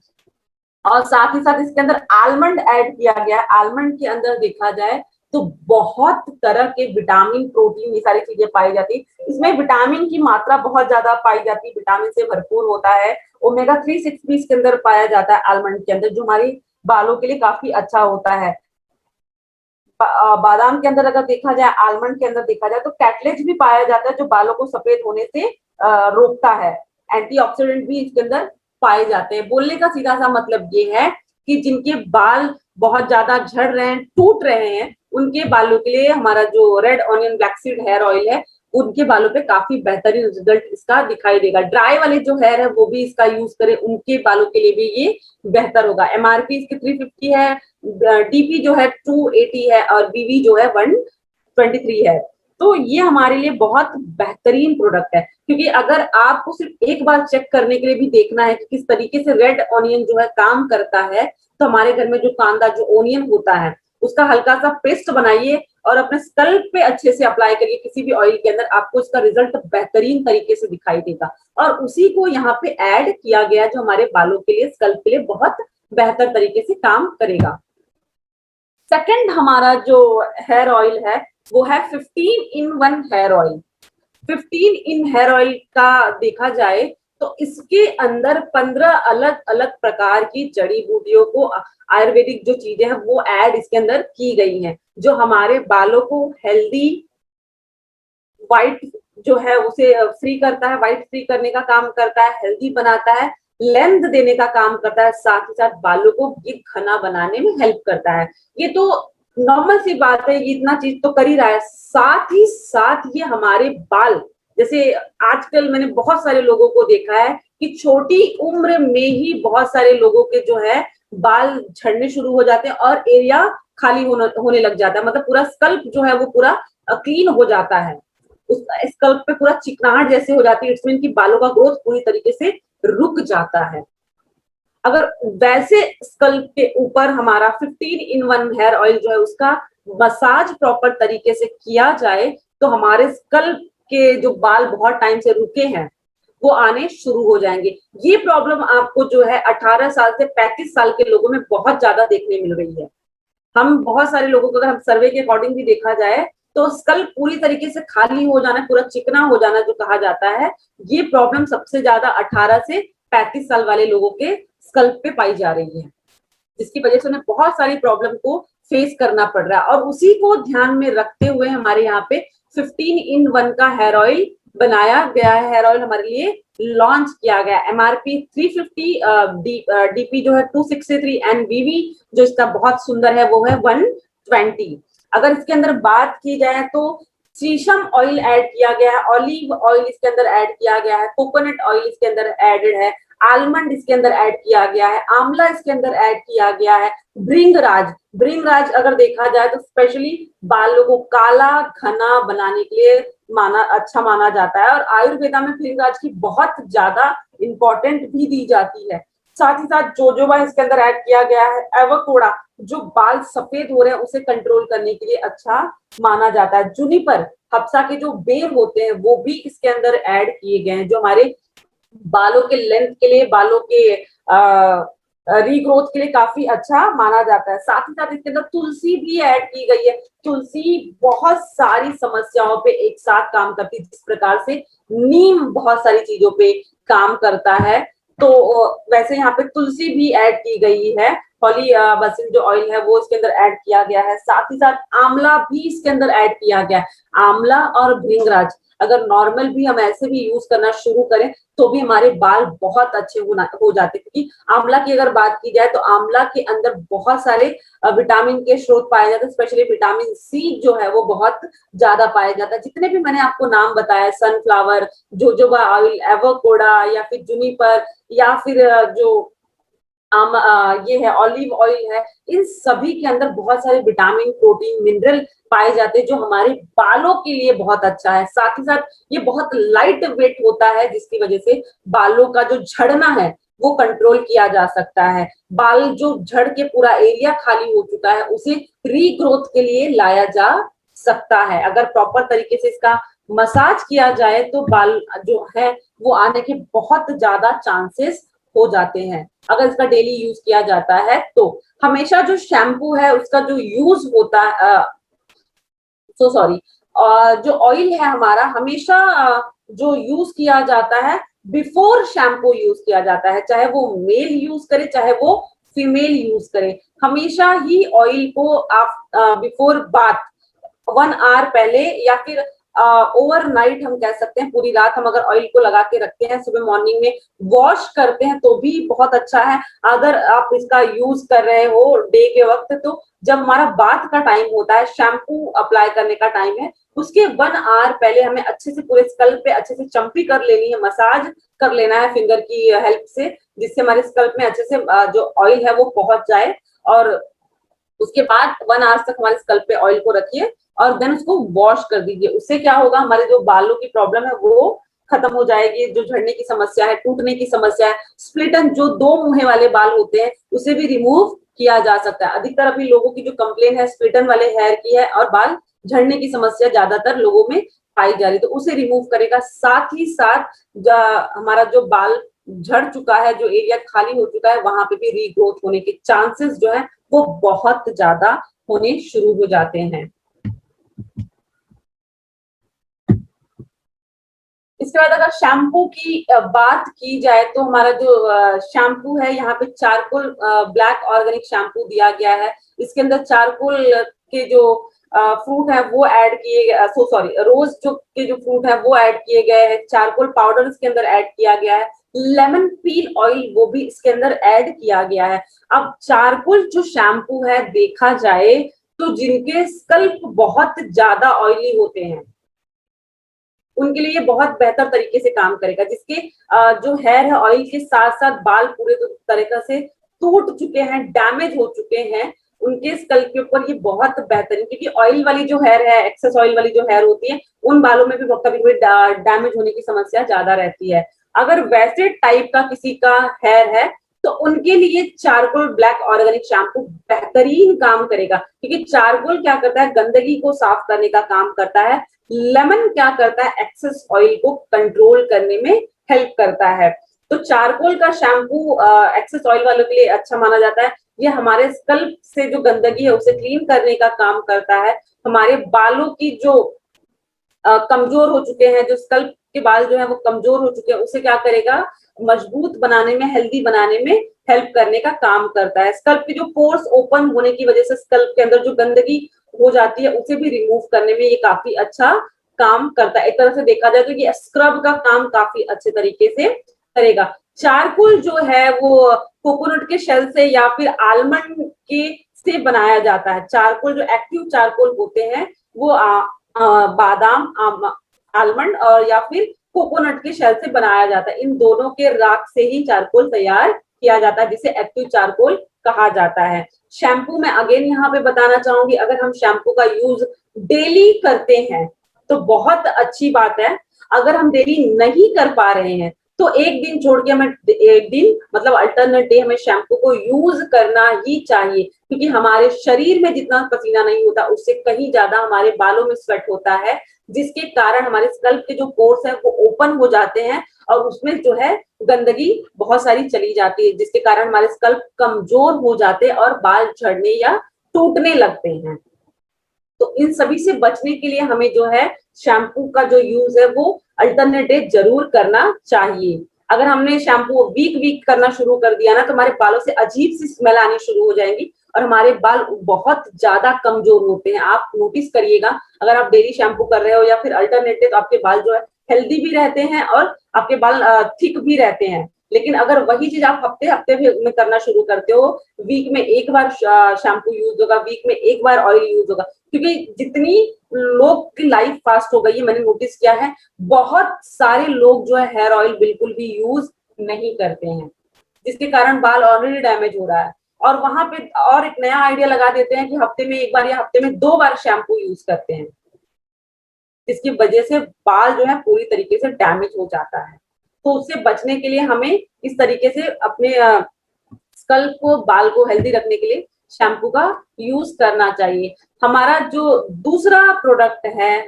और साथ ही साथ इसके अंदर आलमंड ऐड किया गया है। आलमंड के अंदर देखा जाए तो बहुत तरह के विटामिन, प्रोटीन, ये सारी चीजें पाई जाती है। इसमें विटामिन की मात्रा बहुत ज्यादा पाई जाती है, विटामिन से भरपूर होता है। ओमेगा 3 6 भी इसके अंदर पाया जाता है आलमंड के अंदर, जो हमारी बालों के लिए काफी अच्छा होता है। बादाम के अंदर अगर देखा जाए, आलमंड के अंदर देखा जाए तो कैटलेज भी पाया जाता है, जो बालों को सफेद होने से रोकता है। एंटीऑक्सीडेंट भी इसके अंदर पाए जाते हैं। बोलने का सीधा सा मतलब ये है कि जिनके बाल बहुत ज्यादा झड़ रहे हैं, टूट रहे हैं, उनके बालों के लिए हमारा जो red onion black seed hair oil है, उनके बालों पे काफी बेहतरीन रिजल्ट इसका दिखाई देगा। ड्राई वाले जो हेयर है वो भी इसका यूज करें, उनके बालों के लिए भी ये बेहतर होगा। एमआरपी इसकी 350 है, डीपी जो है 280 है, और बीवी जो है 123 है। तो ये हमारे लिए बहुत बेहतरीन प्रोडक्ट है, क्योंकि अगर आपको सिर्फ एक बार चेक करने के लिए भी देखना है कि किस तरीके से रेड ऑनियन जो है काम करता है, तो हमारे घर में जो कांदा, जो ओनियन होता है, उसका हल्का सा पेस्ट बनाइए और अपने स्कल्प पे अच्छे से अप्लाई करिए किसी भी ऑयल के अंदर, आपको इसका रिजल्ट बेहतरीन तरीके से दिखाई देगा। और उसी को यहाँ पे ऐड किया गया जो हमारे बालों के लिए, स्कल्प के लिए बहुत बेहतर तरीके से काम करेगा। सेकंड हमारा जो हेयर ऑयल है वो है 15 in 1 hair oil. 15 in hair oil का देखा जाए तो इसके अंदर 15 अलग अलग प्रकार की जड़ी बूटियों को, आयुर्वेदिक जो चीजें हैं वो ऐड इसके अंदर की गई हैं, जो हमारे बालों को हेल्दी व्हाइट जो है उसे फ्री करता है, व्हाइट फ्री करने का काम करता है, हेल्दी बनाता है, लेंथ देने का काम करता है, साथ ही साथ बालों को घना बनाने में हेल्प करता है। ये तो नॉर्मल सी बात है, ये इतना चीज तो कर ही रहा है। साथ ही साथ ये हमारे बाल, जैसे आजकल मैंने बहुत सारे लोगों को देखा है कि छोटी उम्र में ही बहुत सारे लोगों के जो है बाल झड़ने शुरू हो जाते हैं और एरिया खाली होने लग जाता है, मतलब पूरा स्कल्प जो है वो पूरा क्लीन हो जाता है, उस स्कल्प पे पूरा चिकनाहट जैसे हो जाती है। इट्स मीन कि बालों का ग्रोथ पूरी तरीके से रुक जाता है। अगर वैसे स्कल्प के ऊपर हमारा 15 in 1 हेयर ऑयल जो है उसका मसाज प्रॉपर तरीके से किया जाए तो हमारे स्कल्प के जो बाल बहुत टाइम से रुके हैं वो आने शुरू हो जाएंगे। ये प्रॉब्लम आपको जो है 18 साल से 35 साल के लोगों में बहुत ज्यादा देखने मिल रही है। हम बहुत सारे लोगों को अगर हम सर्वे के अकॉर्डिंग भी देखा जाए तो स्कल्प पूरी तरीके से खाली हो जाना, पूरा चिकना हो जाना जो कहा जाता है, ये प्रॉब्लम सबसे ज्यादा 18 से 35 साल वाले लोगों के स्कल्प पे पाई जा रही है, जिसकी वजह से उन्हें बहुत सारी प्रॉब्लम को फेस करना पड़ रहा है। और उसी को ध्यान में रखते हुए हमारे यहाँ पे 15 in 1 का हेयर ऑयल बनाया गया है। हेयर ऑयल हमारे लिए लॉन्च किया गया। MRP 350, DP जो है 263 एंड BV जो इसका बहुत सुंदर है वो है 120। अगर इसके अंदर बात की जाए तो शीशम ऑयल ऐड किया गया है, ऑलिव ऑयल इसके अंदर ऐड किया गया है, कोकोनट ऑयल इसके अंदर एडेड है, आलमंड इसके अंदर ऐड किया गया है, आंवला इसके अंदर ऐड किया गया है, भृंगराज अगर देखा जाए तो स्पेशली बालों को काला घना बनाने के लिए अच्छा माना जाता है और आयुर्वेदा में भृंगराज की बहुत ज्यादा इंपॉर्टेंट भी दी जाती है। साथ ही साथ जोजोबा इसके अंदर ऐड किया गया है, एवोकोडा जो बाल सफेद हो रहे हैं उसे कंट्रोल करने के लिए अच्छा माना जाता है, जुनिपर हप्सा के जो बेर होते हैं वो भी इसके अंदर ऐड किए गए हैं, जो हमारे बालों के लेंथ के लिए, बालों के रीग्रोथ के लिए काफी अच्छा माना जाता है। साथ ही साथ इसके अंदर तुलसी भी ऐड की गई है। तुलसी बहुत सारी समस्याओं पे एक साथ काम करती है, जिस प्रकार से नीम बहुत सारी चीजों पे काम करता है, तो वैसे यहाँ पे तुलसी भी ऐड की गई है। पॉली बसिल जो ऑयल है वो इसके अंदर ऐड किया गया है। साथ ही साथ आंवला भी इसके अंदर ऐड किया गया है। आंवला और भृंगराज अगर नॉर्मल भी हम ऐसे भी यूज करना शुरू करें तो भी हमारे बाल बहुत अच्छे हो जाते हैं, क्योंकि आंवला की अगर बात की जाए तो आंवला के अंदर बहुत सारे विटामिन के स्रोत पाए जाते हैं, स्पेशली विटामिन सी जो है वो बहुत ज्यादा पाया जाता है। जितने भी मैंने आपको नाम बताया, सनफ्लावर, जोजोबा ऑयल, एवोकोडा या फिर जुनिपर या फिर जो ये है ऑलिव ऑयल है, इन सभी के अंदर बहुत सारे विटामिन, प्रोटीन, मिनरल पाए जाते हैं जो हमारे बालों के लिए बहुत अच्छा है। साथ ही साथ ये बहुत लाइट वेट होता है, जिसकी वजह से बालों का जो झड़ना है वो कंट्रोल किया जा सकता है। बाल जो झड़ के पूरा एरिया खाली हो चुका है उसे रीग्रोथ के लिए लाया जा सकता है। अगर प्रॉपर तरीके से इसका मसाज किया जाए तो बाल जो है वो आने के बहुत ज्यादा चांसेस हो जाते हैं, अगर इसका डेली यूज किया जाता है तो। हमेशा जो शैम्पू है उसका जो यूज होता है, जो ऑयल है हमारा, हमेशा जो यूज किया जाता है बिफोर शैम्पू यूज किया जाता है, चाहे वो मेल यूज करे चाहे वो फीमेल यूज करे। हमेशा ही ऑयल को आप बिफोर बाथ 1 आवर पहले या फिर ओवरनाइट हम कह सकते हैं, पूरी रात हम अगर ऑयल को लगा के रखते हैं, सुबह मॉर्निंग में वॉश करते हैं तो भी बहुत अच्छा है। अगर आप इसका यूज कर रहे हो डे के वक्त तो जब हमारा बाथ का टाइम होता है, शैम्पू अप्लाई करने का टाइम है, उसके 1 आवर पहले हमें अच्छे से पूरे स्कल्प पे अच्छे से चम्पी कर लेनी है, मसाज कर लेना है फिंगर की हेल्प से, जिससे हमारे स्कल्प में अच्छे से जो ऑयल है वो पहुंच जाए। और उसके बाद 1 आवर तक हमारे स्कल्प पे ऑयल को रखिए और देन उसको वॉश कर दीजिए। उससे क्या होगा, हमारे जो बालों की प्रॉब्लम है वो खत्म हो जाएगी, जो झड़ने की समस्या है, टूटने की समस्या है, स्प्लिटन जो 2 मुंहे वाले बाल होते हैं उसे भी रिमूव किया जा सकता है। अधिकतर अभी लोगों की जो कंप्लेन है स्प्लिटन वाले हेयर की है और बाल झड़ने की समस्या ज्यादातर लोगों में पाई जा रही है, तो उसे रिमूव करेगा। साथ ही साथ हमारा जो बाल झड़ चुका है, जो एरिया खाली हो चुका है, वहां पे भी रीग्रोथ होने के चांसेस जो है वो बहुत ज्यादा होने शुरू हो जाते हैं। इसके बाद अगर शैम्पू की बात की जाए तो हमारा जो शैम्पू है, यहाँ पे चारकोल ब्लैक ऑर्गेनिक शैम्पू दिया गया है। इसके अंदर चारकोल के जो फ्रूट है वो ऐड किए गए, सॉरी रोज जो के जो फ्रूट है वो ऐड किए गए हैं। चारकोल पाउडर इसके अंदर ऐड किया गया है। लेमन पील ऑयल वो भी इसके अंदर ऐड किया गया है। अब चारकोल जो शैम्पू है देखा जाए तो जिनके स्कल्प बहुत ज्यादा ऑयली होते हैं उनके लिए बहुत बेहतर तरीके से काम करेगा। जिसके जो हेयर है ऑयल के साथ साथ बाल पूरे तरीके से टूट चुके हैं, डैमेज हो चुके हैं, उनके स्कल के ऊपर ये बहुत बेहतरीन, क्योंकि ऑयल वाली जो हेयर है, एक्सेस ऑयल वाली जो हेयर होती है, उन बालों में भी कभी कभी डैमेज होने की समस्या ज्यादा रहती है। अगर वैसे टाइप का किसी का हेयर है तो उनके लिए चारकोल ब्लैक ऑर्गेनिक शैम्पू बेहतरीन काम करेगा, क्योंकि चारकोल क्या करता है, गंदगी को साफ करने का काम करता है। लेमन क्या करता है, एक्सेस ऑयल को कंट्रोल करने में हेल्प करता है। तो चारकोल का शैम्पू एक्सेस ऑयल वालों के लिए अच्छा माना जाता है। ये हमारे स्कल्प से जो गंदगी है उसे क्लीन करने का काम करता है। हमारे बालों की जो कमजोर हो चुके हैं, जो स्कल्प के बाल जो है वो कमजोर हो चुके हैं, उसे क्या करेगा, मजबूत बनाने में, हेल्दी बनाने में हेल्प करने का काम करता है। स्कल्प के जो पोर्स ओपन होने की वजह से स्कल्प के अंदर जो गंदगी हो जाती है उसे भी रिमूव करने में ये काफी अच्छा काम करता है। एक तरह से देखा जाए तो ये स्क्रब का काम काफी अच्छे तरीके से करेगा। चारकोल जो है वो कोकोनट के शेल से या फिर आलमंड के से बनाया जाता है। चारकोल जो एक्टिव चारकोल होते हैं वो बादाम, आलमंड और या फिर कोकोनट के शेल से बनाया जाता है। इन दोनों के राख से ही चारकोल तैयार किया जाता है, जिसे एक्टिव चारकोल कहा जाता है। शैम्पू में अगेन यहाँ पे बताना चाहूंगी, अगर हम शैम्पू का यूज डेली करते हैं तो बहुत अच्छी बात है। अगर हम डेली नहीं कर पा रहे हैं तो एक दिन छोड़ के हमें, एक दिन मतलब अल्टरनेट डे, हमें शैम्पू को यूज करना ही चाहिए, क्योंकि हमारे शरीर में जितना पसीना नहीं होता उससे कहीं ज्यादा हमारे बालों में स्वेट होता है, जिसके कारण हमारे स्कल्प के जो पोर्स है वो ओपन हो जाते हैं और उसमें जो है गंदगी बहुत सारी चली जाती है, जिसके कारण हमारे स्कल्प कमजोर हो जाते हैं और बाल झड़ने या टूटने लगते हैं। तो इन सभी से बचने के लिए हमें जो है शैम्पू का जो यूज है वो अल्टरनेट डे जरूर करना चाहिए। अगर हमने शैम्पू वीक वीक करना शुरू कर दिया ना तो हमारे बालों से अजीब सी स्मेल आनी शुरू हो जाएंगी और हमारे बाल बहुत ज्यादा कमजोर होते हैं। आप नोटिस करिएगा, अगर आप डेली शैम्पू कर रहे हो या फिर अल्टरनेट डे, तो आपके बाल जो है हेल्दी भी रहते हैं और आपके बाल थिक भी रहते हैं। लेकिन अगर वही चीज आप हफ्ते हफ्ते में करना शुरू करते हो, वीक में एक बार शैम्पू यूज होगा, वीक में एक बार ऑयल यूज होगा, क्योंकि जितनी लोग की लाइफ फास्ट हो गई है, मैंने नोटिस किया है बहुत सारे लोग जो है हेयर ऑयल बिल्कुल भी यूज नहीं करते हैं, जिसके कारण बाल ऑलरेडी डैमेज हो रहा है। और वहां पे और एक नया आइडिया लगा देते हैं कि हफ्ते में एक बार या हफ्ते में 2 बार शैम्पू यूज करते हैं, जिसकी वजह से बाल जो है पूरी तरीके से डैमेज हो जाता है। तो उससे बचने के लिए हमें इस तरीके से अपने स्कल्प को, बाल को हेल्दी रखने के लिए शैम्पू का यूज करना चाहिए। हमारा जो दूसरा प्रोडक्ट है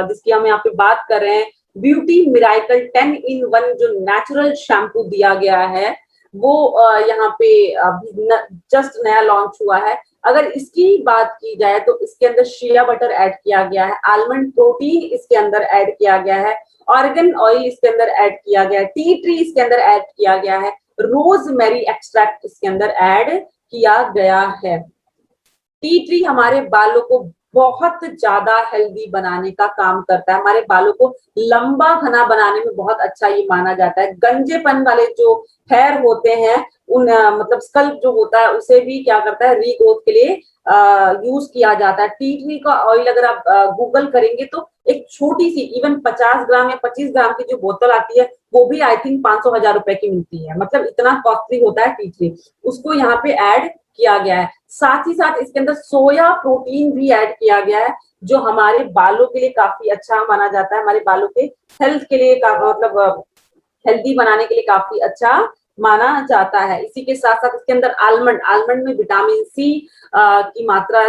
जिसकी हम यहाँ पे बात कर रहे हैं, ब्यूटी मिराकल 10 in 1 जो नेचुरल शैम्पू दिया गया है वो यहाँ पे जस्ट नया लॉन्च हुआ है। अगर इसकी बात की जाए तो इसके अंदर शिया बटर ऐड किया गया है, आलमंड प्रोटीन इसके अंदर ऐड किया गया है, ऑर्गन ऑयल इसके अंदर ऐड किया गया है, टी ट्री इसके अंदर ऐड किया गया है, रोजमेरी एक्सट्रैक्ट इसके अंदर ऐड किया गया है। टी ट्री हमारे बालों को बहुत ज्यादा हेल्दी बनाने का काम करता है, हमारे बालों को लंबा घना बनाने में बहुत अच्छा ये माना जाता है। गंजेपन वाले जो हेयर होते हैं उन मतलब स्कल्प जो होता है उसे भी क्या करता है, रीग्रोथ के लिए यूज किया जाता है। टी ट्री का ऑयल अगर आप गूगल करेंगे तो एक छोटी सी इवन 50 ग्राम या 25 ग्राम की जो बोतल आती है वो भी आई थिंक 500,000 रुपए की मिलती है, मतलब इतना कॉस्टली होता है टी ट्री, उसको यहाँ पे ऐड किया गया है। साथ ही साथ इसके अंदर सोया प्रोटीन भी ऐड किया गया है, जो हमारे बालों के लिए काफी अच्छा माना जाता है, हमारे बालों के हेल्थ के लिए मतलब हेल्दी बनाने के लिए काफी अच्छा माना जाता है। इसी के साथ साथ इसके अंदर आलमंड में विटामिन सी की मात्रा,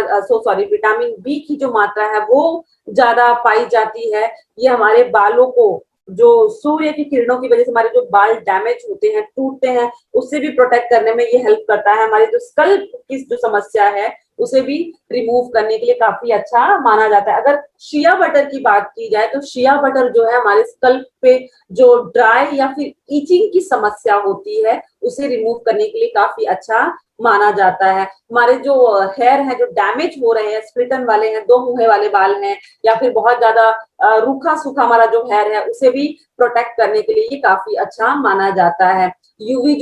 विटामिन बी की जो मात्रा है वो ज्यादा पाई जाती है। ये हमारे बालों को जो सूर्य की किरणों की वजह से हमारे जो बाल डैमेज होते हैं, टूटते हैं, उससे भी प्रोटेक्ट करने में ये हेल्प करता है। हमारी जो स्कल्प की जो समस्या है उसे भी रिमूव करने के लिए काफी अच्छा माना जाता है। अगर शिया बटर की बात की जाए तो शिया बटर जो है हमारे स्कल्प पे जो ड्राई या फिर ईचिंग की समस्या होती है उसे रिमूव करने के लिए काफी अच्छा माना जाता है। हमारे जो हेयर है जो डैमेज हो रहे हैं, स्प्लिटन वाले हैं, दो मुंहे वाले बाल हैं, या फिर बहुत ज्यादा रूखा सूखा हमारा जो हेयर है उसे भी प्रोटेक्ट करने के लिए ये काफी अच्छा माना जाता है। यूवी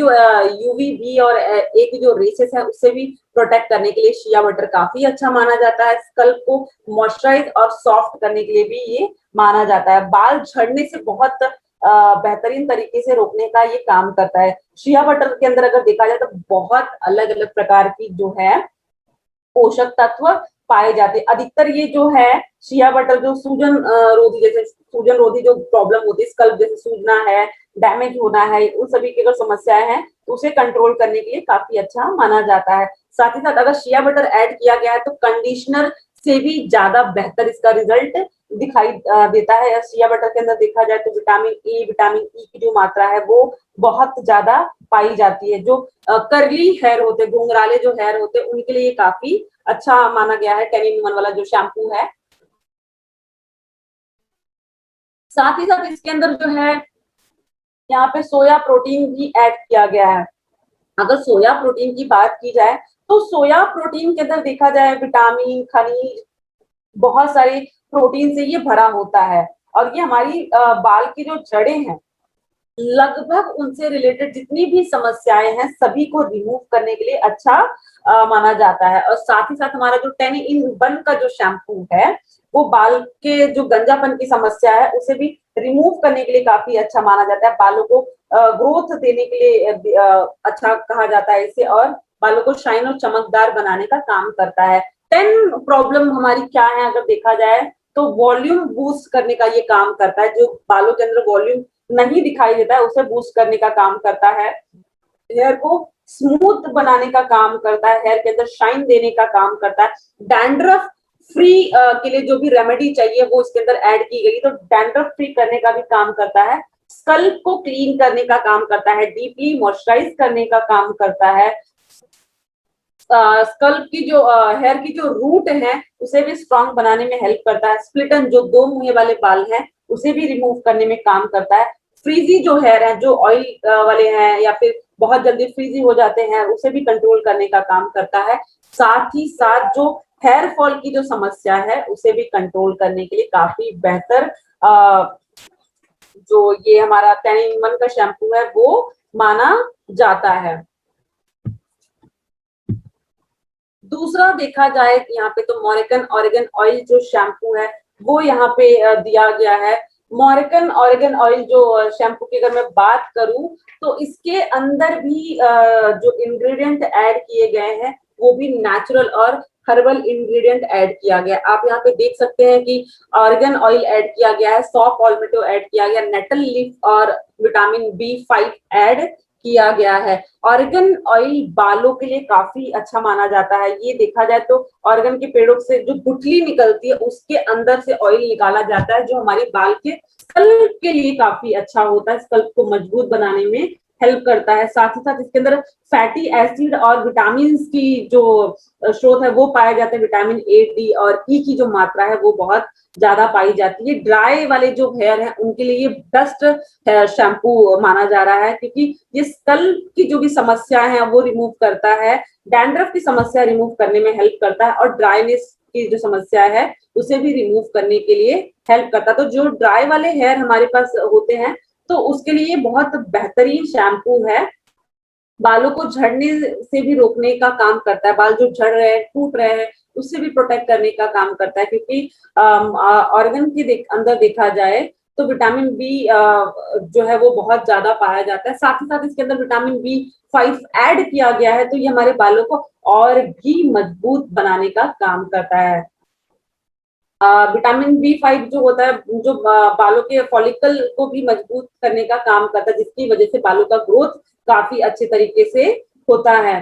बी और ए की जो रेसेस है उससे भी प्रोटेक्ट करने के लिए शिया बटर काफी अच्छा माना जाता है। स्कल्प को मॉइस्चराइज और सॉफ्ट करने के लिए भी ये माना जाता है। बाल झड़ने से बहुत बेहतरीन तरीके से रोकने का ये काम करता है। शिया बटर के अंदर अगर देखा जाए तो बहुत अलग अलग प्रकार की जो है पोषक तत्व पाए जाते हैं। अधिकतर ये जो है शिया बटर जो सूजन रोधी, जैसे सूजन रोधी जो प्रॉब्लम होती है, स्कल्प जैसे सूजना है, डैमेज होना है, उन सभी की अगर समस्याएं हैं तो उसे कंट्रोल करने के लिए काफी अच्छा माना जाता है। साथ ही साथ अगर शिया बटर ऐड किया गया है तो कंडीशनर से भी ज्यादा बेहतर इसका रिजल्ट दिखाई देता है। शिया बटर के अंदर देखा जाए तो विटामिन ए, विटामिन ई की जो मात्रा है वो बहुत ज्यादा पाई जाती है। जो करली हेयर होते, घुंघराले जो हेयर होते, उनके लिए काफी अच्छा माना गया है 10 in 1 वाला जो शैम्पू है। साथ ही साथ इसके अंदर जो है यहाँ पे सोया प्रोटीन भी ऐड किया गया है। अगर सोया प्रोटीन की बात की जाए तो सोया प्रोटीन के अंदर देखा जाए विटामिन, खनिज, बहुत सारे प्रोटीन से ये भरा होता है। और ये हमारी बाल की जो जड़ें हैं, लगभग उनसे रिलेटेड जितनी भी समस्याएं हैं सभी को रिमूव करने के लिए अच्छा माना जाता है। और साथ ही साथ हमारा जो 10 in 1 का जो शैम्पू है वो बाल के जो गंजापन की समस्या है उसे भी रिमूव करने के लिए काफी अच्छा माना जाता है। बालों को ग्रोथ देने के लिए अच्छा कहा जाता है इसे, और बालों को शाइन और चमकदार बनाने का काम करता है। 10 प्रॉब्लम हमारी क्या है अगर देखा जाए तो वॉल्यूम बूस्ट करने का ये काम करता है। जो बालों के अंदर वॉल्यूम नहीं दिखाई देता है उसे बूस्ट करने का काम करता है। हेयर को स्मूथ बनाने का काम करता है, हेयर के अंदर शाइन देने का काम करता है। डैंड्रफ फ्री के लिए जो भी रेमेडी चाहिए वो इसके अंदर ऐड की गई, तो डैंड्रफ फ्री करने का भी काम करता है। स्कल्प को क्लीन करने का काम करता है, डीपली मॉइस्चराइज करने का काम करता है। स्कल्प की जो हेयर की जो रूट है उसे भी स्ट्रांग बनाने में हेल्प करता है। स्प्लिटन जो दो मुंहे वाले बाल हैं उसे भी रिमूव करने में काम करता है। फ्रीजी जो हेयर है, जो ऑयल वाले हैं या फिर बहुत जल्दी फ्रीजी हो जाते हैं, उसे भी कंट्रोल करने का काम करता है। साथ ही साथ जो हेयर फॉल की जो समस्या है उसे भी कंट्रोल करने के लिए काफी बेहतर जो ये हमारा 10 in 1 का शैम्पू है वो माना जाता है। दूसरा देखा जाए यहाँ पे तो मोरिकन ऑरिगन ऑयल जो शैम्पू है वो यहाँ पे दिया गया है। मोरिकन ऑरिगन ऑयल जो शैम्पू की अगर मैं बात करूं तो इसके अंदर भी जो इंग्रेडिएंट ऐड किए गए हैं वो भी नेचुरल और हर्बल इंग्रेडिएंट ऐड किया गया। आप यहाँ पे देख सकते हैं कि ऑरिगन ऑयल ऐड किया गया है, सॉफ्ट ऑल्मेटो ऐड किया गया, नेटल लीफ और विटामिन B5 ऐड किया गया है। ऑर्गन ऑयल बालों के लिए काफी अच्छा माना जाता है। ये देखा जाए तो ऑर्गन के पेड़ों से जो गुठली निकलती है उसके अंदर से ऑयल निकाला जाता है जो हमारे बाल के स्कल्प के लिए काफी अच्छा होता है, स्कल्प को मजबूत बनाने में हेल्प करता है। साथ ही साथ इसके अंदर फैटी एसिड और विटामिन की जो स्रोत है वो पाए जाते हैं। विटामिन ए, डी और ई की जो मात्रा है वो बहुत ज्यादा पाई जाती है। ड्राई वाले जो हेयर है उनके लिए ये बेस्ट हेयर शैम्पू माना जा रहा है क्योंकि ये स्कल्प की जो भी समस्या है वो रिमूव करता है, डैंड्रफ की समस्या रिमूव करने में हेल्प करता है और ड्राइनेस की जो समस्या है उसे भी रिमूव करने के लिए हेल्प करता है। तो जो ड्राई वाले हेयर हमारे पास होते हैं तो उसके लिए बहुत बेहतरीन शैम्पू है। बालों को झड़ने से भी रोकने का काम करता है, बाल जो झड़ रहे हैं, टूट रहे हैं, उससे भी प्रोटेक्ट करने का काम करता है क्योंकि ऑर्गन के अंदर देखा जाए तो विटामिन बी जो है वो बहुत ज्यादा पाया जाता है। साथ ही साथ इसके अंदर विटामिन B5 ऐड किया गया है तो ये हमारे बालों को और भी मजबूत बनाने का काम करता है। विटामिन B5 जो होता है जो बालों के फॉलिकल को भी मजबूत करने का काम करता है जिसकी वजह से बालों का ग्रोथ काफी अच्छे तरीके से होता है,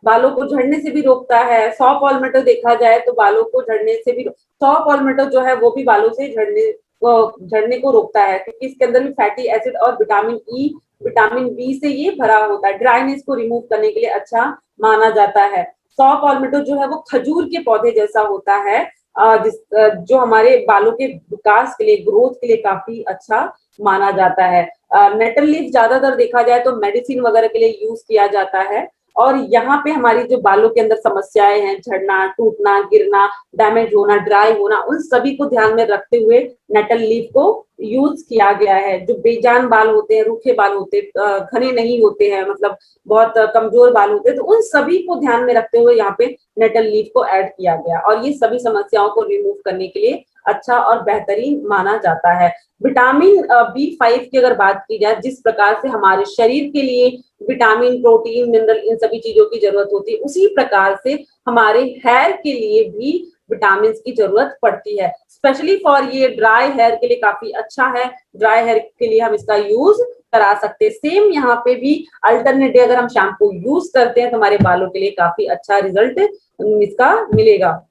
बालों को झड़ने से भी रोकता है। सॉफ्ट ऑल्मेटो देखा जाए तो बालों को झड़ने से भी, सॉफ्ट ऑल्मेटो जो है वो भी बालों से झड़ने झड़ने को रोकता है, क्योंकि इसके अंदर भी फैटी एसिड और विटामिन ई, विटामिन बी से ये भरा होता है। ड्राइनेस को रिमूव करने के लिए अच्छा माना जाता है। सॉ पॉल्मेटो जो है वो खजूर के पौधे जैसा होता है, जो हमारे बालों के विकास के लिए, ग्रोथ के लिए काफी अच्छा माना जाता है। नेटल लीफ ज्यादातर देखा जाए तो मेडिसिन वगैरह के लिए यूज किया जाता है। और यहाँ पे हमारी जो बालों के अंदर समस्याएं हैं, झड़ना, टूटना, गिरना, डैमेज होना, ड्राई होना, उन सभी को ध्यान में रखते हुए नेटल लीफ को यूज किया गया है। जो बेजान बाल होते हैं, रूखे बाल होते हैं, घने नहीं होते हैं, मतलब बहुत कमजोर बाल होते हैं, तो उन सभी को ध्यान में रखते हुए यहाँ पे नेटल लीफ को ऐड किया गया, और ये सभी समस्याओं को रिमूव करने के लिए अच्छा और बेहतरीन माना जाता है। विटामिन B5 की अगर बात की जाए, जिस प्रकार से हमारे शरीर के लिए विटामिन, प्रोटीन, मिनरल, इन सभी चीजों की जरूरत होती है, उसी प्रकार से हमारे हेयर के लिए भी विटामिन की जरूरत पड़ती है। स्पेशली फॉर ये ड्राई हेयर के लिए काफी अच्छा है। ड्राई हेयर के लिए हम इसका यूज करा सकते हैं। सेम यहाँ पे भी अल्टरनेट अगर हम शैम्पू यूज करते हैं तो हमारे बालों के लिए काफी अच्छा रिजल्ट इसका मिलेगा।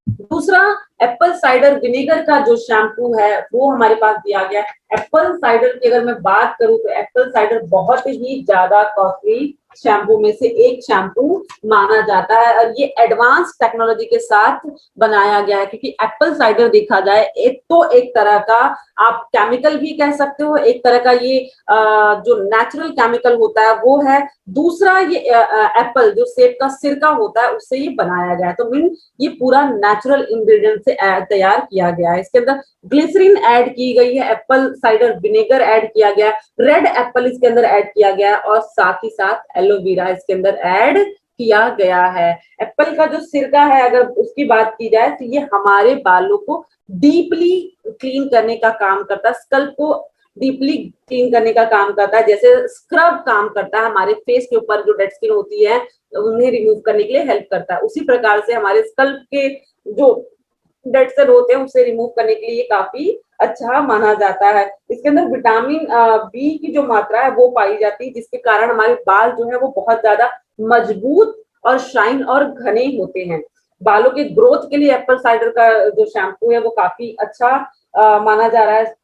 दूसरा, एप्पल साइडर विनेगर का जो शैम्पू है वो हमारे पास दिया गया है। एप्पल साइडर की अगर मैं बात करूं तो एप्पल साइडर बहुत ही ज्यादा कॉस्टली शैम्पू में से एक शैम्पू माना जाता है, और ये एडवांस टेक्नोलॉजी के साथ बनाया गया है। क्योंकि एप्पल साइडर देखा जाए एक तरह का आप केमिकल भी कह सकते हो, एक तरह का ये जो नेचुरल केमिकल होता है वो है। दूसरा, ये एप्पल जो सेब का सिरका होता है उससे ये बनाया गया है। तो मीन ये पूरा नेचुरल इंग्रेडिएंट से तैयार किया गया है। इसके अंदर ग्लिसरीन ऐड की गई है, एप्पल साइडर विनेगर ऐड किया गया है, रेड एप्पल इसके अंदर ऐड किया गया है, और साथ ही साथ एलोवेरा इसके अंदर ऐड किया गया है। एप्पल का जो सिरका है अगर उसकी बात की जाए तो ये हमारे बालों को डीपली क्लीन करने का काम करता है, स्कल्प को डीपली क्लीन करने का काम करता है, जैसे स्क्रब काम करता है। हमारे फेस के ऊपर जो डेड स्किन होती है उन्हें रिमूव करने के लिए हेल्प करता है। उसी प्रकार से हमारे स्कल्प के जो डेड सेल होते हैं उसे रिमूव करने के लिए काफी अच्छा माना जाता है। इसके अंदर विटामिन बी की जो मात्रा है वो पाई जाती है, जिसके कारण हमारे बाल जो है वो बहुत ज्यादा मजबूत और शाइन और घने होते हैं। बालों के ग्रोथ के लिए एप्पल साइडर का जो शैम्पू है वो काफी अच्छा माना जा रहा है,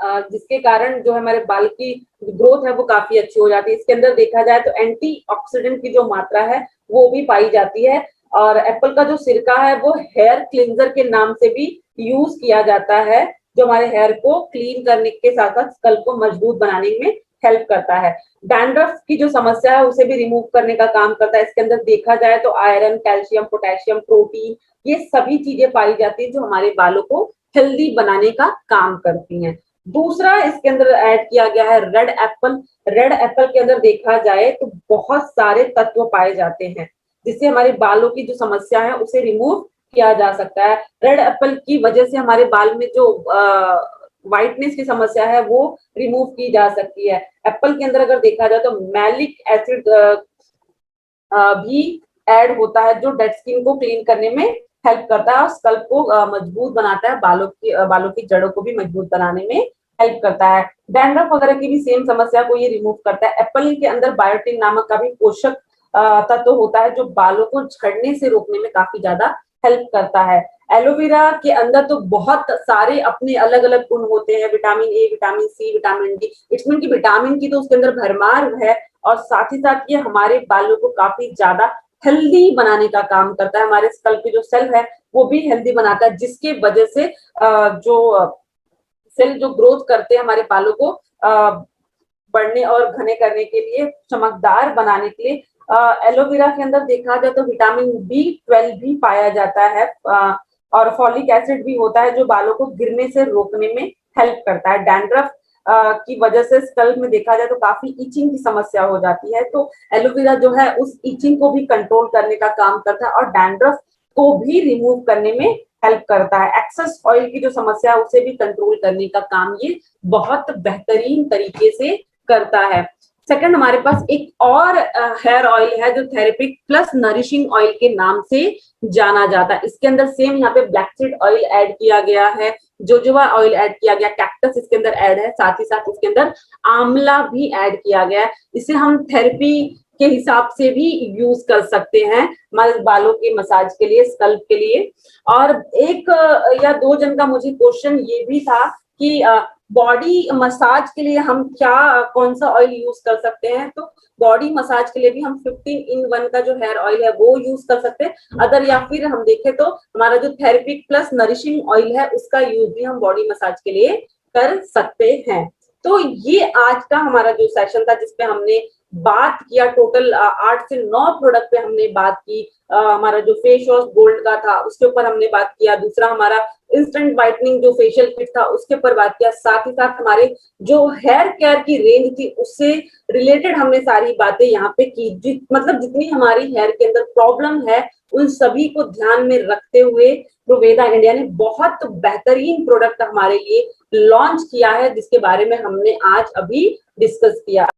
जिसके कारण जो हमारे बाल की ग्रोथ है वो काफी अच्छी हो जाती है। इसके अंदर देखा जाए तो एंटीऑक्सीडेंट की जो मात्रा है वो भी पाई जाती है। और एप्पल का जो सिरका है वो हेयर क्लींजर के नाम से भी यूज किया जाता है, जो हमारे हेयर को क्लीन करने के साथ साथ स्कल्प को मजबूत बनाने में हेल्प करता है। डैंड्रफ की जो समस्या है उसे भी रिमूव करने का काम करता है। इसके अंदर देखा जाए तो आयरन, कैल्शियम, पोटेशियम, प्रोटीन, ये सभी चीजें पाई जाती है जो हमारे बालों को हेल्दी बनाने का काम करती हैं। दूसरा, इसके अंदर ऐड किया गया है रेड एप्पल। रेड एप्पल के अंदर देखा जाए तो बहुत सारे तत्व पाए जाते हैं, जिससे हमारे बालों की जो समस्या है उसे रिमूव किया जा सकता है। रेड एप्पल की वजह से हमारे बाल में जो व्हाइटनेस की समस्या है वो रिमूव की जा सकती है। एप्पल के अंदर अगर देखा जाए तो मैलिक एसिड भी ऐड होता है, जो डेड स्किन को क्लीन करने में हेल्प करता है और स्कल्प को मजबूत बनाता है, बालों की जड़ों को भी मजबूत बनाने में हेल्प करता है। डैंड्रफ वगैरह की भी सेम समस्या को ये रिमूव करता है। एप्पल के अंदर बायोटिन नामक का भी पोषक तत्व होता है, जो बालों को झड़ने से रोकने में काफी ज्यादा हेल्प करता है। एलोवेरा के अंदर तो बहुत सारे अपने अलग अलग गुण होते हैं, vitamin A, vitamin C, vitamin D. इसमें की विटामिन की तो उसके अंदर भरमार है, और साथ ही साथ ये हमारे बालों को काफी ज्यादा हेल्दी बनाने का काम करता है। हमारे स्कल्प के जो सेल है वो भी हेल्दी बनाता है, जिसके वजह से जो सेल जो ग्रोथ करते हैं हमारे बालों को बढ़ने और घने करने के लिए, चमकदार बनाने के लिए। एलोवेरा के अंदर देखा जाए तो विटामिन B12 भी पाया जाता है, और फॉलिक एसिड भी होता है, जो बालों को गिरने से रोकने में हेल्प करता है। डैंड्रफ की वजह से स्कल्प में देखा जाए तो काफी इचिंग की समस्या हो जाती है, तो एलोवेरा जो है उस इचिंग को भी कंट्रोल करने का काम करता है और डैंड्रफ को भी रिमूव करने में हेल्प करता है। एक्सेस ऑयल की जो समस्या है उसे भी कंट्रोल करने का काम ये बहुत बेहतरीन तरीके से करता है। सेकंड, हमारे पास एक और हेयर ऑयल है जो थेरेपिक प्लस नरिशिंग ऑयल के नाम से जाना जाता है। इसके अंदर सेम यहाँ पे ब्लैक सीड ऑयल ऐड किया गया है, जोजोबा ऑयल ऐड किया गया, कैक्टस इसके अंदर ऐड है, साथ ही साथ इसके अंदर आंवला भी ऐड किया गया है। इसे हम थेरेपी के हिसाब से भी यूज कर सकते हैं हमारे बालों के मसाज के लिए, स्कल्प के लिए। और एक या दो जन का मुझे क्वेश्चन ये भी था कि बॉडी मसाज के लिए हम क्या कौन सा ऑयल यूज कर सकते हैं। तो बॉडी मसाज के लिए भी हम 15 in 1 का जो हेयर ऑयल है वो यूज कर सकते हैं अदर, या फिर हम देखें तो हमारा जो थेरेपिक प्लस नरिशिंग ऑयल है उसका यूज भी हम बॉडी मसाज के लिए कर सकते हैं। तो ये आज का हमारा जो सेशन था जिसपे हमने बात किया, टोटल 8 से 9 प्रोडक्ट पे हमने बात की। हमारा जो फेस वॉश गोल्ड का था उसके ऊपर हमने बात किया, दूसरा हमारा इंस्टेंट व्हाइटनिंग जो फेशियल किट था उसके ऊपर बात किया, साथ ही साथ हमारे जो हेयर केयर की रेंज थी उससे रिलेटेड हमने सारी बातें यहाँ पे की। मतलब जितनी हमारी हेयर के अंदर प्रॉब्लम है उन सभी को ध्यान में रखते हुए प्रोवेदा इंडिया ने बहुत बेहतरीन प्रोडक्ट हमारे लिए लॉन्च किया है जिसके बारे में हमने आज अभी डिस्कस किया।